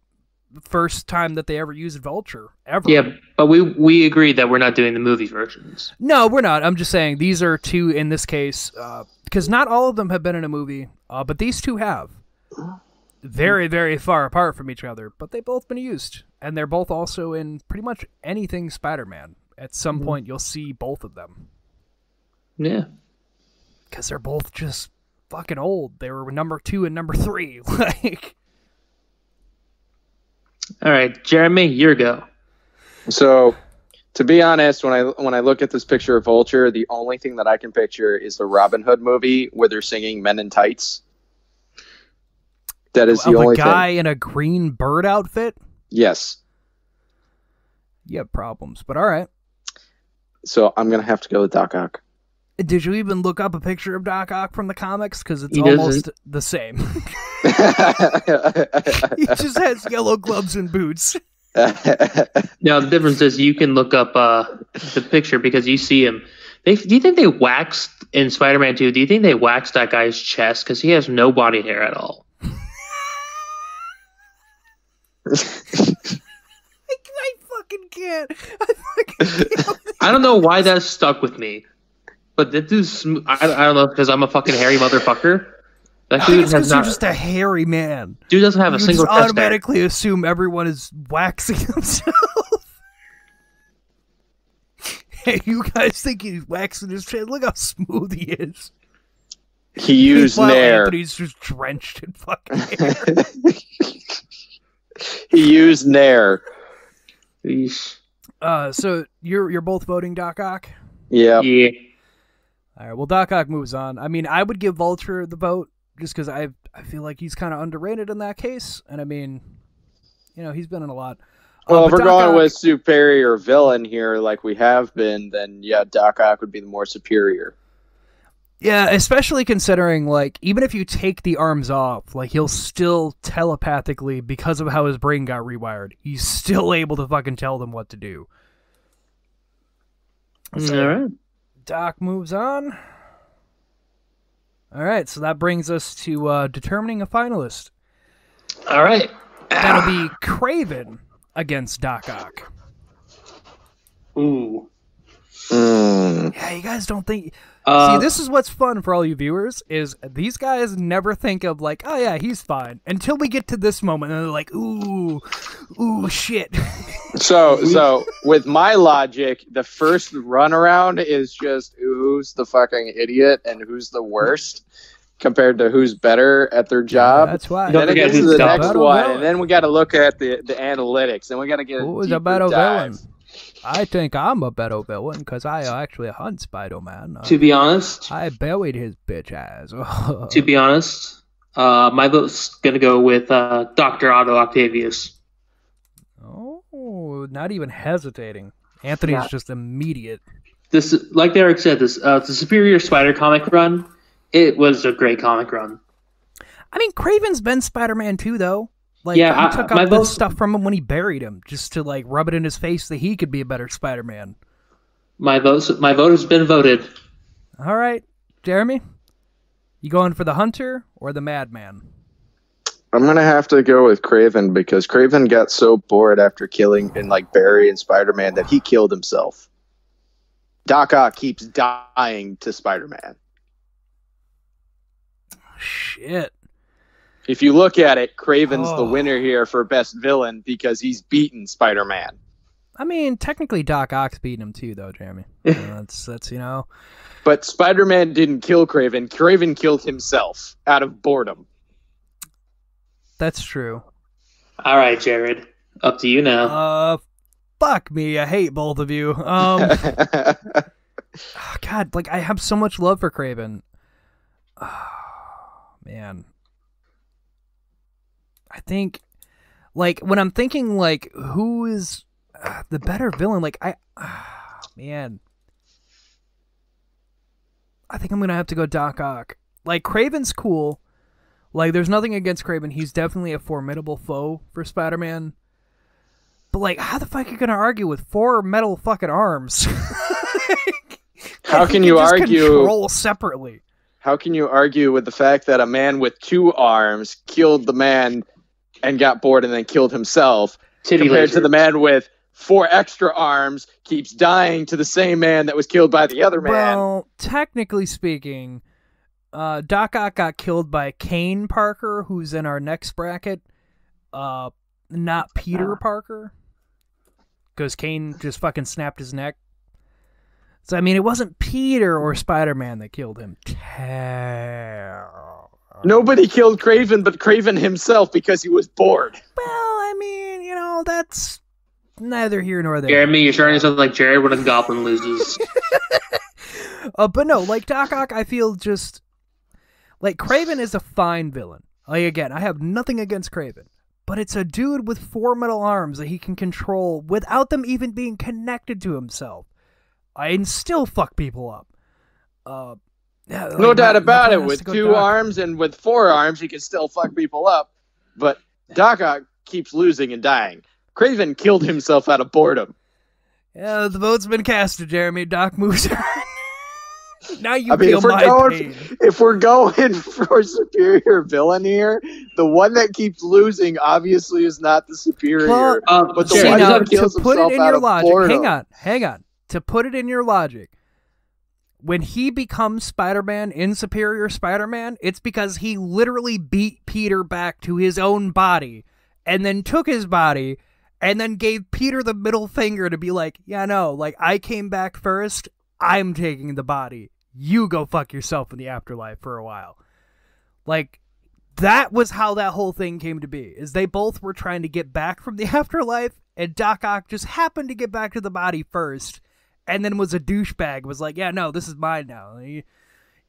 first time that they ever used Vulture ever. Yeah, but we agreed that we're not doing the movie versions. No, we're not. I'm just saying these are two in this case, because not all of them have been in a movie, but these two have. Very, very far apart from each other, but they've both been used. And they're both also in pretty much anything Spider-Man. At some point, you'll see both of them. Yeah. Because they're both just fucking old. They were number 2 and number 3. Like, all right, Jeremy, your go. So, to be honest, when I look at this picture of Vulture, the only thing that I can picture is the Robin Hood movie where they're singing Men in Tights. That is the only guy thing. in a green bird outfit? Yes. You have problems, but all right. So I'm going to have to go with Doc Ock. Did you even look up a picture of Doc Ock from the comics? Because it's almost the same. He just has yellow gloves and boots. No, the difference is you can look up the picture because you see him. Do you think they waxed in Spider-Man 2? Do you think they waxed that guy's chest? Because he has no body hair at all. I fucking can't. I don't know why that stuck with me. But that dude's... I don't know, because I'm a fucking hairy motherfucker. That dude has not... You're just a hairy man. Dude doesn't have a single chest hair. You automatically assume everyone is waxing themselves. Hey, you guys think he's waxing his chest? Look how smooth he is. He used Nair. Anthony's just drenched in fucking hair. He used Nair. So you're both voting Doc Ock? Yeah. All right, well, Doc Ock moves on. I mean, I would give Vulture the vote just because I feel like he's kind of underrated in that case. And I mean, you know, he's been in a lot. Well, if we're going with superior villain here like we have been, then yeah, Doc Ock would be the more superior. Yeah, especially considering, like, even if you take the arms off, like, he'll still telepathically, because of how his brain got rewired, he's still able to fucking tell them what to do. So, all right. Doc moves on. All right, so that brings us to determining a finalist. All right. That'll be Kraven against Doc Ock. Ooh. Yeah, you guys don't think... See, this is what's fun for all you viewers, is these guys never think of, like, oh yeah, he's fine, until we get to this moment, and they're like, ooh, shit. So with my logic, the first runaround is just who's the fucking idiot and who's the worst, compared to who's better at their job. Yeah, that's why. And then it gets to the next one, and then we got to look at the analytics, and we got to get who's a better villain? I think I'm a better villain because I actually hunt Spider-Man. To be honest, I buried his bitch ass. To be honest, my vote's gonna go with Dr. Otto Octavius. Oh, not even hesitating. Anthony's just immediate. This, like Derek said, it's a superior Spider comic run. It was a great comic run. I mean, Kraven's been Spider-Man too, though. Like, yeah, he took up this stuff from him when he buried him, just to like rub it in his face that he could be a better Spider-Man. My vote has been voted. All right, Jeremy, you going for the Hunter or the Madman? I'm gonna have to go with Kraven because Kraven got so bored after killing in like Barry and Spider-Man that he killed himself. Doc Ock keeps dying to Spider-Man. Shit. If you look at it, Kraven's the winner here for best villain because he's beaten Spider-Man. I mean, technically Doc Ock's beating him too, though, Jeremy. That's you know. But Spider-Man didn't kill Kraven. Kraven killed himself out of boredom. That's true. All right, Jared, up to you now. Fuck me. I hate both of you. Oh, God, like I have so much love for Kraven. Oh, man. I think, like, when I'm thinking, like, who is the better villain, like, man. I think I'm going to have to go Doc Ock. Like, Kraven's cool. Like, there's nothing against Kraven. He's definitely a formidable foe for Spider-Man. But, like, how the fuck are you going to argue with 4 metal fucking arms? How can you argue? Control separately. How can you argue with the fact that a man with 2 arms killed the man and got bored and then killed himself, compared to the man with 4 extra arms keeps dying to the same man that was killed by the other man? Well, technically speaking, Doc Ock got killed by Kane Parker, who's in our next bracket, not Peter Parker, because Kane just fucking snapped his neck. So, I mean, it wasn't Peter or Spider-Man that killed him. Nobody killed Kraven but Kraven himself because he was bored. Well, I mean, you know, that's neither here nor there. Jeremy, you're starting to sound like Jared when a goblin loses. But no, like Doc Ock, I feel just... Like, Kraven is a fine villain. Like, again, I have nothing against Kraven. But it's a dude with 4 metal arms that he can control without them even being connected to himself. And still fuck people up. Yeah, No doubt about my it. plan is With to go 2 Doc. arms and with 4 arms, he can still fuck people up. But Doc Ock keeps losing and dying. Craven killed himself out of boredom. Yeah, the vote's been casted, Jeremy. Doc moves on. Now you I mean, feel my pain. if we're going for superior villain here, the one that keeps losing obviously is not the superior. Well, but the see, one now, that kills to put himself it in out your of logic, boredom. hang on. To put it in your logic, when he becomes Spider-Man in Superior Spider-Man, it's because he literally beat Peter back to his own body and then took his body and then gave Peter the middle finger to be like, yeah, no, like, I came back first. I'm taking the body. You go fuck yourself in the afterlife for a while. Like, that was how that whole thing came to be, is they both were trying to get back from the afterlife, and Doc Ock just happened to get back to the body first, and then was a douchebag, was like, yeah, no, this is mine now.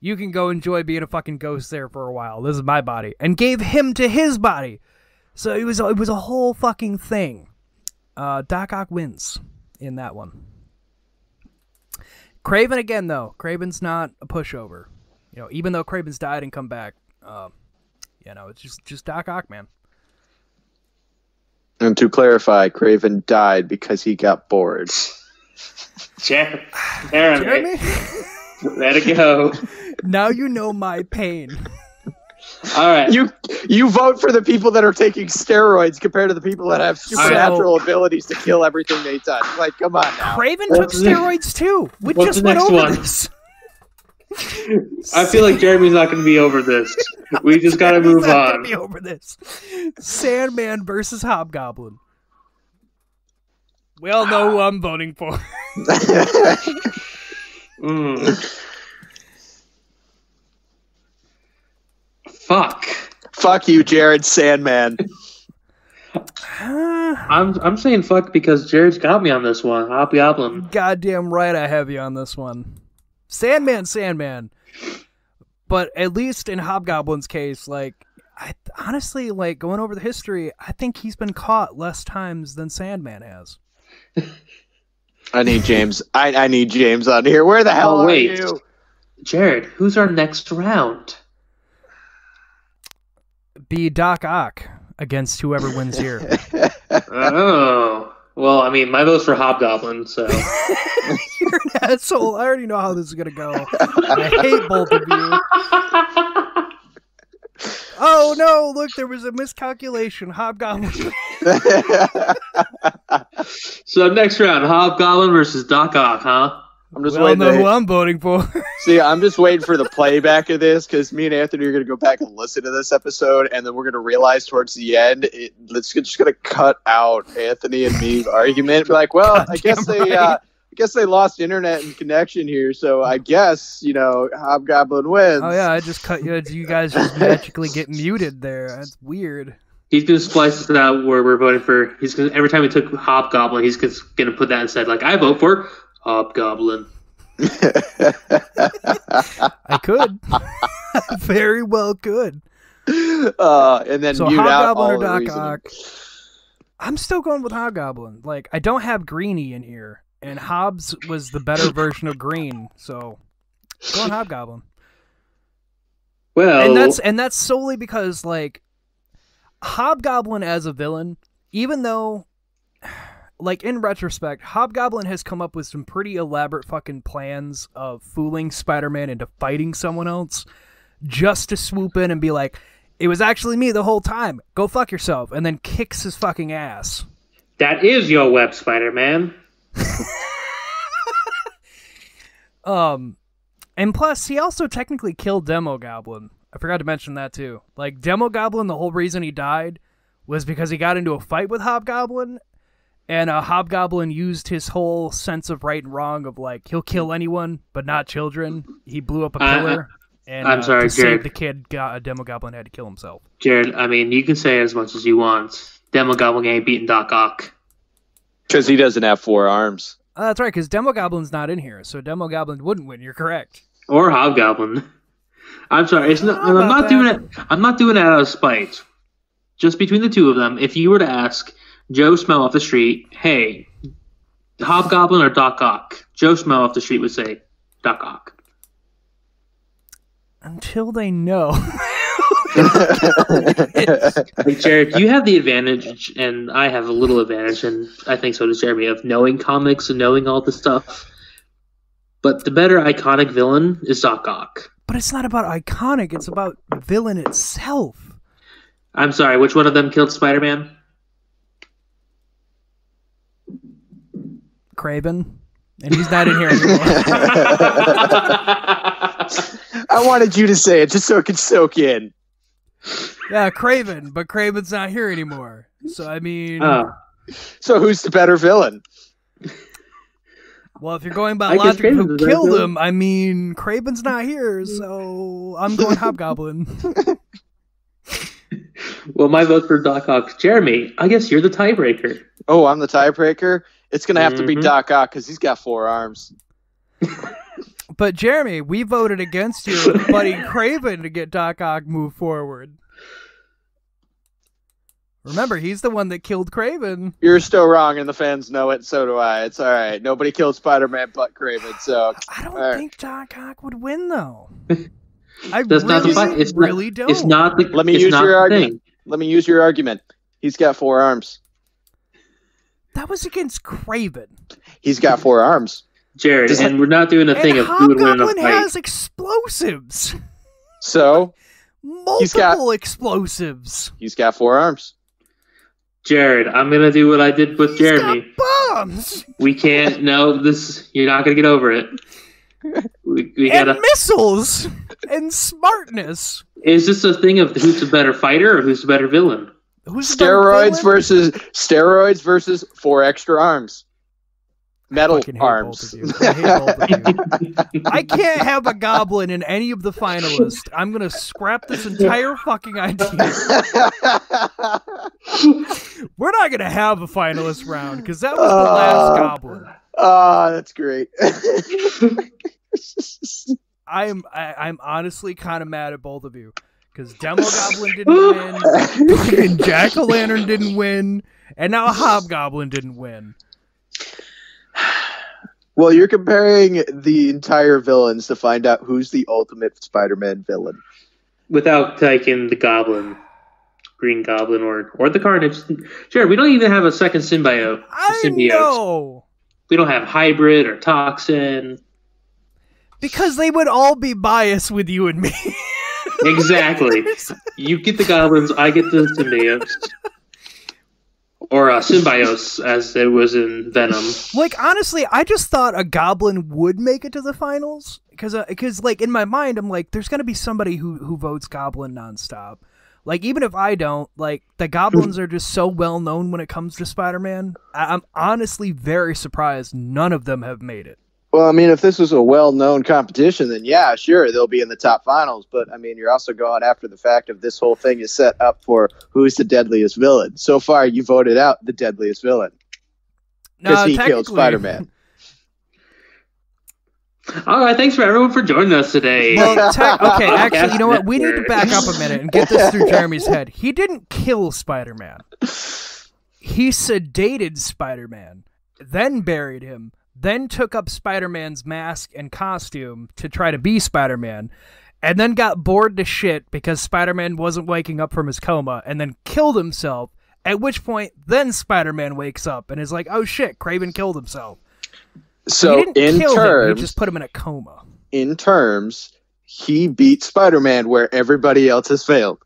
You can go enjoy being a fucking ghost there for a while. This is my body. And gave him to his body. So it was a whole fucking thing. Doc Ock wins in that one. Craven again, though. Craven's not a pushover. You know, even though Craven's died and come back, you know, it's just Doc Ock, man. And to clarify, Craven died because he got bored. Jeremy, let it go. Now you know my pain. All right. You vote for the people that are taking steroids compared to the people that have supernatural abilities to kill everything they touch. Like, come on now. Craven took steroids too. We What's just the went next over one? this. I feel like Jeremy's not going to be over this. We just got to move Not gonna on. be over this. Sandman versus Hobgoblin. We all know who I'm voting for. Fuck. Fuck you, Jared Sandman. I'm saying fuck because Jared's got me on this one. Hobgoblin. Goddamn right I have you on this one. Sandman. But at least in Hobgoblin's case, like, I honestly, like, going over the history, I think he's been caught less times than Sandman has. I need James. I need James on here. Where the hell are you? Jared, who's our next round? Be Doc Ock against whoever wins here. Oh. Well, I mean, my vote's for Hobgoblin, so. You're an asshole. I already know how this is going to go. I hate both of you. Oh, no, look, there was a miscalculation. Hobgoblin. So, next round, Hobgoblin versus Doc Ock, huh? I'm just We all waiting. know who I'm voting for. See, I'm just waiting for the playback of this because me and Anthony are going to go back and listen to this episode, and then we're going to realize towards the end, it's just going to cut out Anthony and me's argument. Be like, well, I guess they lost internet and connection here, so I guess Hobgoblin wins. Oh, yeah, I just cut you. You guys just magically get muted there. That's weird. He's going to splice it out where we're voting for. He's gonna, every time we took Hobgoblin, he's going to put that instead. Like, I vote for Hobgoblin. I could. Very well could. And then So mute out all Hobgoblin or the Doc reasoning. Ock? I'm still going with Hobgoblin. Like, I don't have Greenie in here, and Hobbs was the better version of Green, so going Hobgoblin. Well, And that's solely because, like, Hobgoblin as a villain, even though, like, in retrospect, Hobgoblin has come up with some pretty elaborate fucking plans of fooling Spider-Man into fighting someone else just to swoop in and be like, it was actually me the whole time. Go fuck yourself. And then kicks his fucking ass. that is your web, Spider-Man. And plus, he also technically killed Demogoblin. I forgot to mention that, too. Like, Demogoblin, the whole reason he died was because he got into a fight with Hobgoblin, and Hobgoblin used his whole sense of right and wrong of, like, he'll kill anyone, but not children. He blew up a pillar, and I'm sorry, to Jared. save the kid, Demogoblin had to kill himself. Jared, I mean, you can say as much as you want. Demogoblin ain't beating Doc Ock. Because he doesn't have 4 arms. That's right, because Demogoblin's not in here, so Demogoblin wouldn't win. You're correct. Or Hobgoblin. I'm sorry. I'm not doing it. I'm not doing it out of spite. Just between the two of them, if you were to ask Joe Smell off the street, hey, Hobgoblin or Doc Ock? Joe Smell off the street would say Doc Ock. until they know. Like, Jared, you have the advantage, and I have a little advantage, and I think so does Jeremy, of knowing comics and knowing all the stuff. But the better iconic villain is Doc Ock. But it's not about iconic, it's about villain itself. I'm sorry, which one of them killed Spider-Man? Kraven. And he's not in here anymore. I wanted you to say it just so it could soak in. Yeah, Kraven, but Kraven's not here anymore. So, I mean... So who's the better villain? Well, if you're going by logic who killed him, I mean, Kraven's not here, so I'm going Hobgoblin. Well, my vote for Doc Ock. Jeremy, I guess you're the tiebreaker. Oh, I'm the tiebreaker? It's going to have to be Doc Ock because he's got 4 arms. But Jeremy, we voted against your buddy Kraven to get Doc Ock moved forward. Remember, he's the one that killed Kraven. You're still wrong, and the fans know it. So do I. It's all right. Nobody killed Spider-Man but Kraven. So I don't think Doc Ock would win, though. I That's not the fight. It's really not, don't. It's not the. Let me use your argument. Let me use your argument. He's got 4 arms. That was against Kraven. He's got 4 arms. Jared, and we're not doing a thing of who would win a Hobgoblin fight. has explosives. So Multiple explosives. He's got 4 arms. Jared, I'm gonna do what I did with Jeremy. He's got bombs. We can't. No, this. You're not gonna get over it. We and gotta. Missiles and smartness. Is this a thing of who's the better fighter or who's the better villain? Who's the better Steroids versus 4 extra arms. Metal arms. I can't have a goblin in any of the finalists. I'm gonna scrap this entire fucking idea. We're not gonna have a finalist round because that was the last goblin. That's great. I'm honestly kind of mad at both of you because Demo Goblin didn't win, fucking Jack-o'-lantern didn't win, and now Hobgoblin didn't win. Well, you're comparing the entire villains to find out who's the ultimate Spider-Man villain. Without taking the Goblin, Green Goblin, or the Carnage. Sure, we don't even have a second symbiote. I know. We don't have Hybrid or Toxin. Because they would all be biased with you and me. Exactly. You get the Goblins, I get the symbiotes. Or Symbiotes, as it was in Venom. Like, honestly, I just thought a Goblin would make it to the finals. Because like, in my mind, I'm like, there's going to be somebody who votes Goblin nonstop. Like, even if I don't, like, the Goblins are just so well known when it comes to Spider-Man. I'm honestly very surprised none of them have made it. Well, I mean, if this was a well-known competition, then yeah, sure, they'll be in the top finals. But, I mean, you're also going after the fact of this whole thing is set up for who's the deadliest villain. So far, you voted out the deadliest villain. Because he killed Spider-Man. All right, thanks for everyone for joining us today. Well, okay, actually, you know what? We need to back up a minute and get this through Jeremy's head. He didn't kill Spider-Man. He sedated Spider-Man, then buried him, then took up Spider-Man's mask and costume to try to be Spider-Man, and then got bored to shit because Spider-Man wasn't waking up from his coma, and then killed himself, at which point, then Spider-Man wakes up and is like, oh shit, Kraven killed himself. So, he didn't kill him, he just put him in a coma. In terms, he beat Spider-Man where everybody else has failed.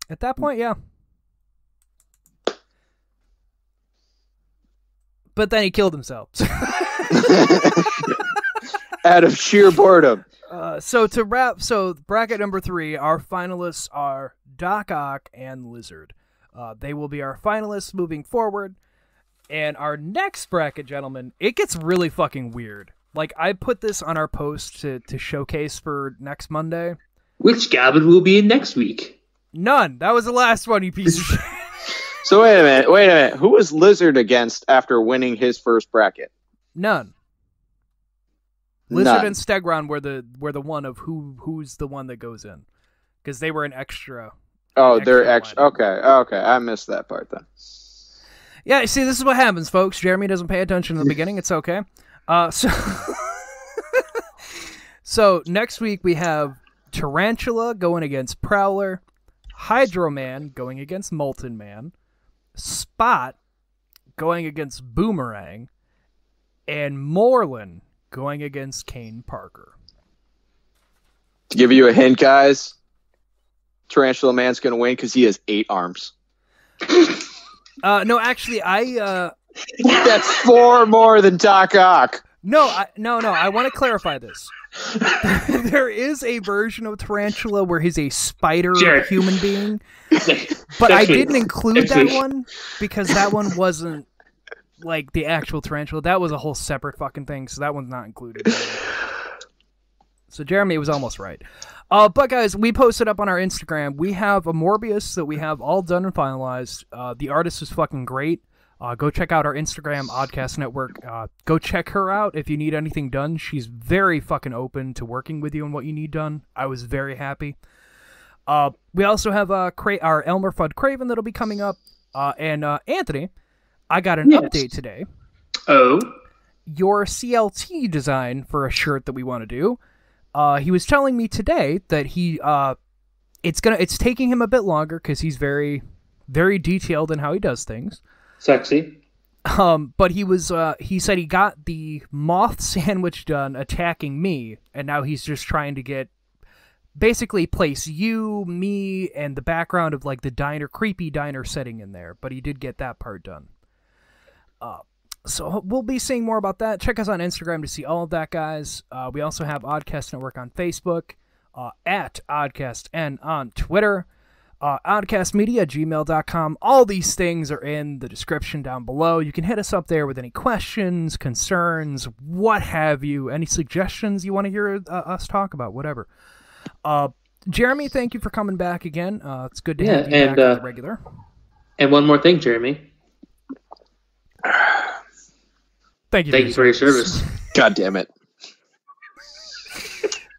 At that point, yeah. But then he killed himself. Out of sheer boredom. So bracket number 3, our finalists are Doc Ock and Lizard. They will be our finalists moving forward. And our next bracket, gentlemen, it gets really fucking weird. Like, I put this on our post to showcase for next Monday. Which Goblin will be in next week? None. That was the last one, you piece of shit. So wait a minute. Who was Lizard against after winning his first bracket? None. Lizard and Stegron were the one of who's the one that goes in, because they were an extra. Oh, they're extra. Okay. I missed that part then. Yeah, see, this is what happens, folks. Jeremy doesn't pay attention in the beginning. It's okay. So next week we have Tarantula going against Prowler, Hydro Man going against Molten Man, Spot going against Boomerang, and Moreland going against Kane Parker. To give you a hint, guys, Tarantula Man's going to win because he has 8 arms. No, actually, That's 4 more than Doc Ock. No, I want to clarify this. There is a version of Tarantula where he's a spider human being, but I didn't include that one because that one wasn't like the actual Tarantula. That was a whole separate fucking thing, so that one's not included. So Jeremy was almost right. But guys, we posted up on our Instagram. We have a Morbius that we have all done and finalized. The artist is fucking great. Go check out our Instagram, Oddcast Network. Go check her out if you need anything done. She's very fucking open to working with you on what you need done. I was very happy. We also have our Elmer Fudd Craven that'll be coming up. And Anthony, I got an update today. Oh? Your CLT design for a shirt that we want to do. He was telling me today that it's taking him a bit longer because he's very, very detailed in how he does things. Sexy. But he said he got the moth sandwich done attacking me, and now he's just trying to basically place you, me, and the background of like the creepy diner setting in there. But he did get that part done. So we'll be seeing more about that. Check us on Instagram to see all of that, guys. We also have Oddcast Network on Facebook, at OddcastN on Twitter. Oddcastmedia@gmail.com. All these things are in the description down below. You can hit us up there with any questions, concerns, what have you, any suggestions you want to hear us talk about, whatever. Jeremy, thank you for coming back again. It's good to have you back as a regular. And one more thing, Jeremy. Thank you. Thank you for your service. God damn it.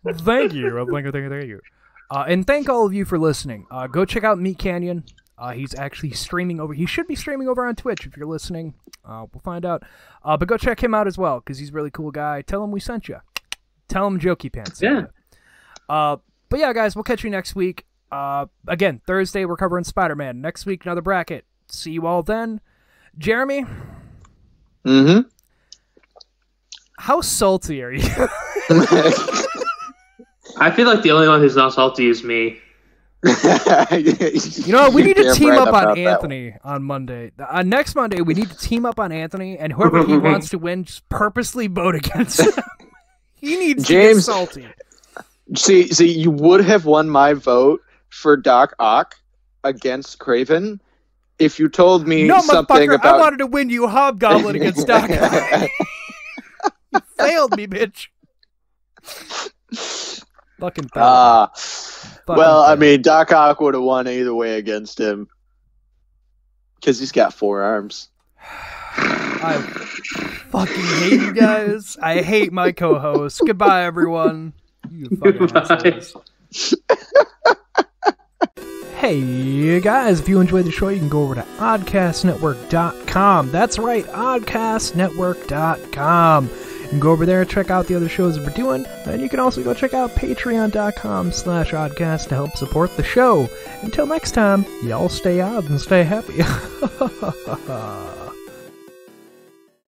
Thank you. Thank you. And thank all of you for listening. Go check out MeatCanyon. He's actually streaming over. He should be streaming over on Twitch if you're listening. We'll find out. But go check him out as well because he's a really cool guy. Tell him we sent you. Tell him Jokeypants. Yeah. But yeah, guys, we'll catch you next week. Again, Thursday we're covering Spider-Man. Next week another bracket. See you all then. Jeremy. Mm-hmm. How salty are you? I feel like the only one who's not salty is me. You know what? We need to team up on Anthony on Monday. Next Monday, we need to team up on Anthony, and whoever he wants to win, just purposely vote against him. He needs to get salty. See, you would have won my vote for Doc Ock against Craven if you told me something about... I wanted to win you Hobgoblin against Doc Ock. You failed me, bitch. Fucking well, I mean, Doc Ock would have won either way against him because he's got 4 arms. I fucking hate you guys. I hate my co-host. Goodbye, everyone. You fucking assholes. Hey guys, if you enjoyed the show, you can go over to oddcastnetwork.com. That's right, oddcastnetwork.com. You can go over there and check out the other shows that we're doing, and you can also go check out patreon.com/oddcast to help support the show. Until next time, y'all stay odd and stay happy.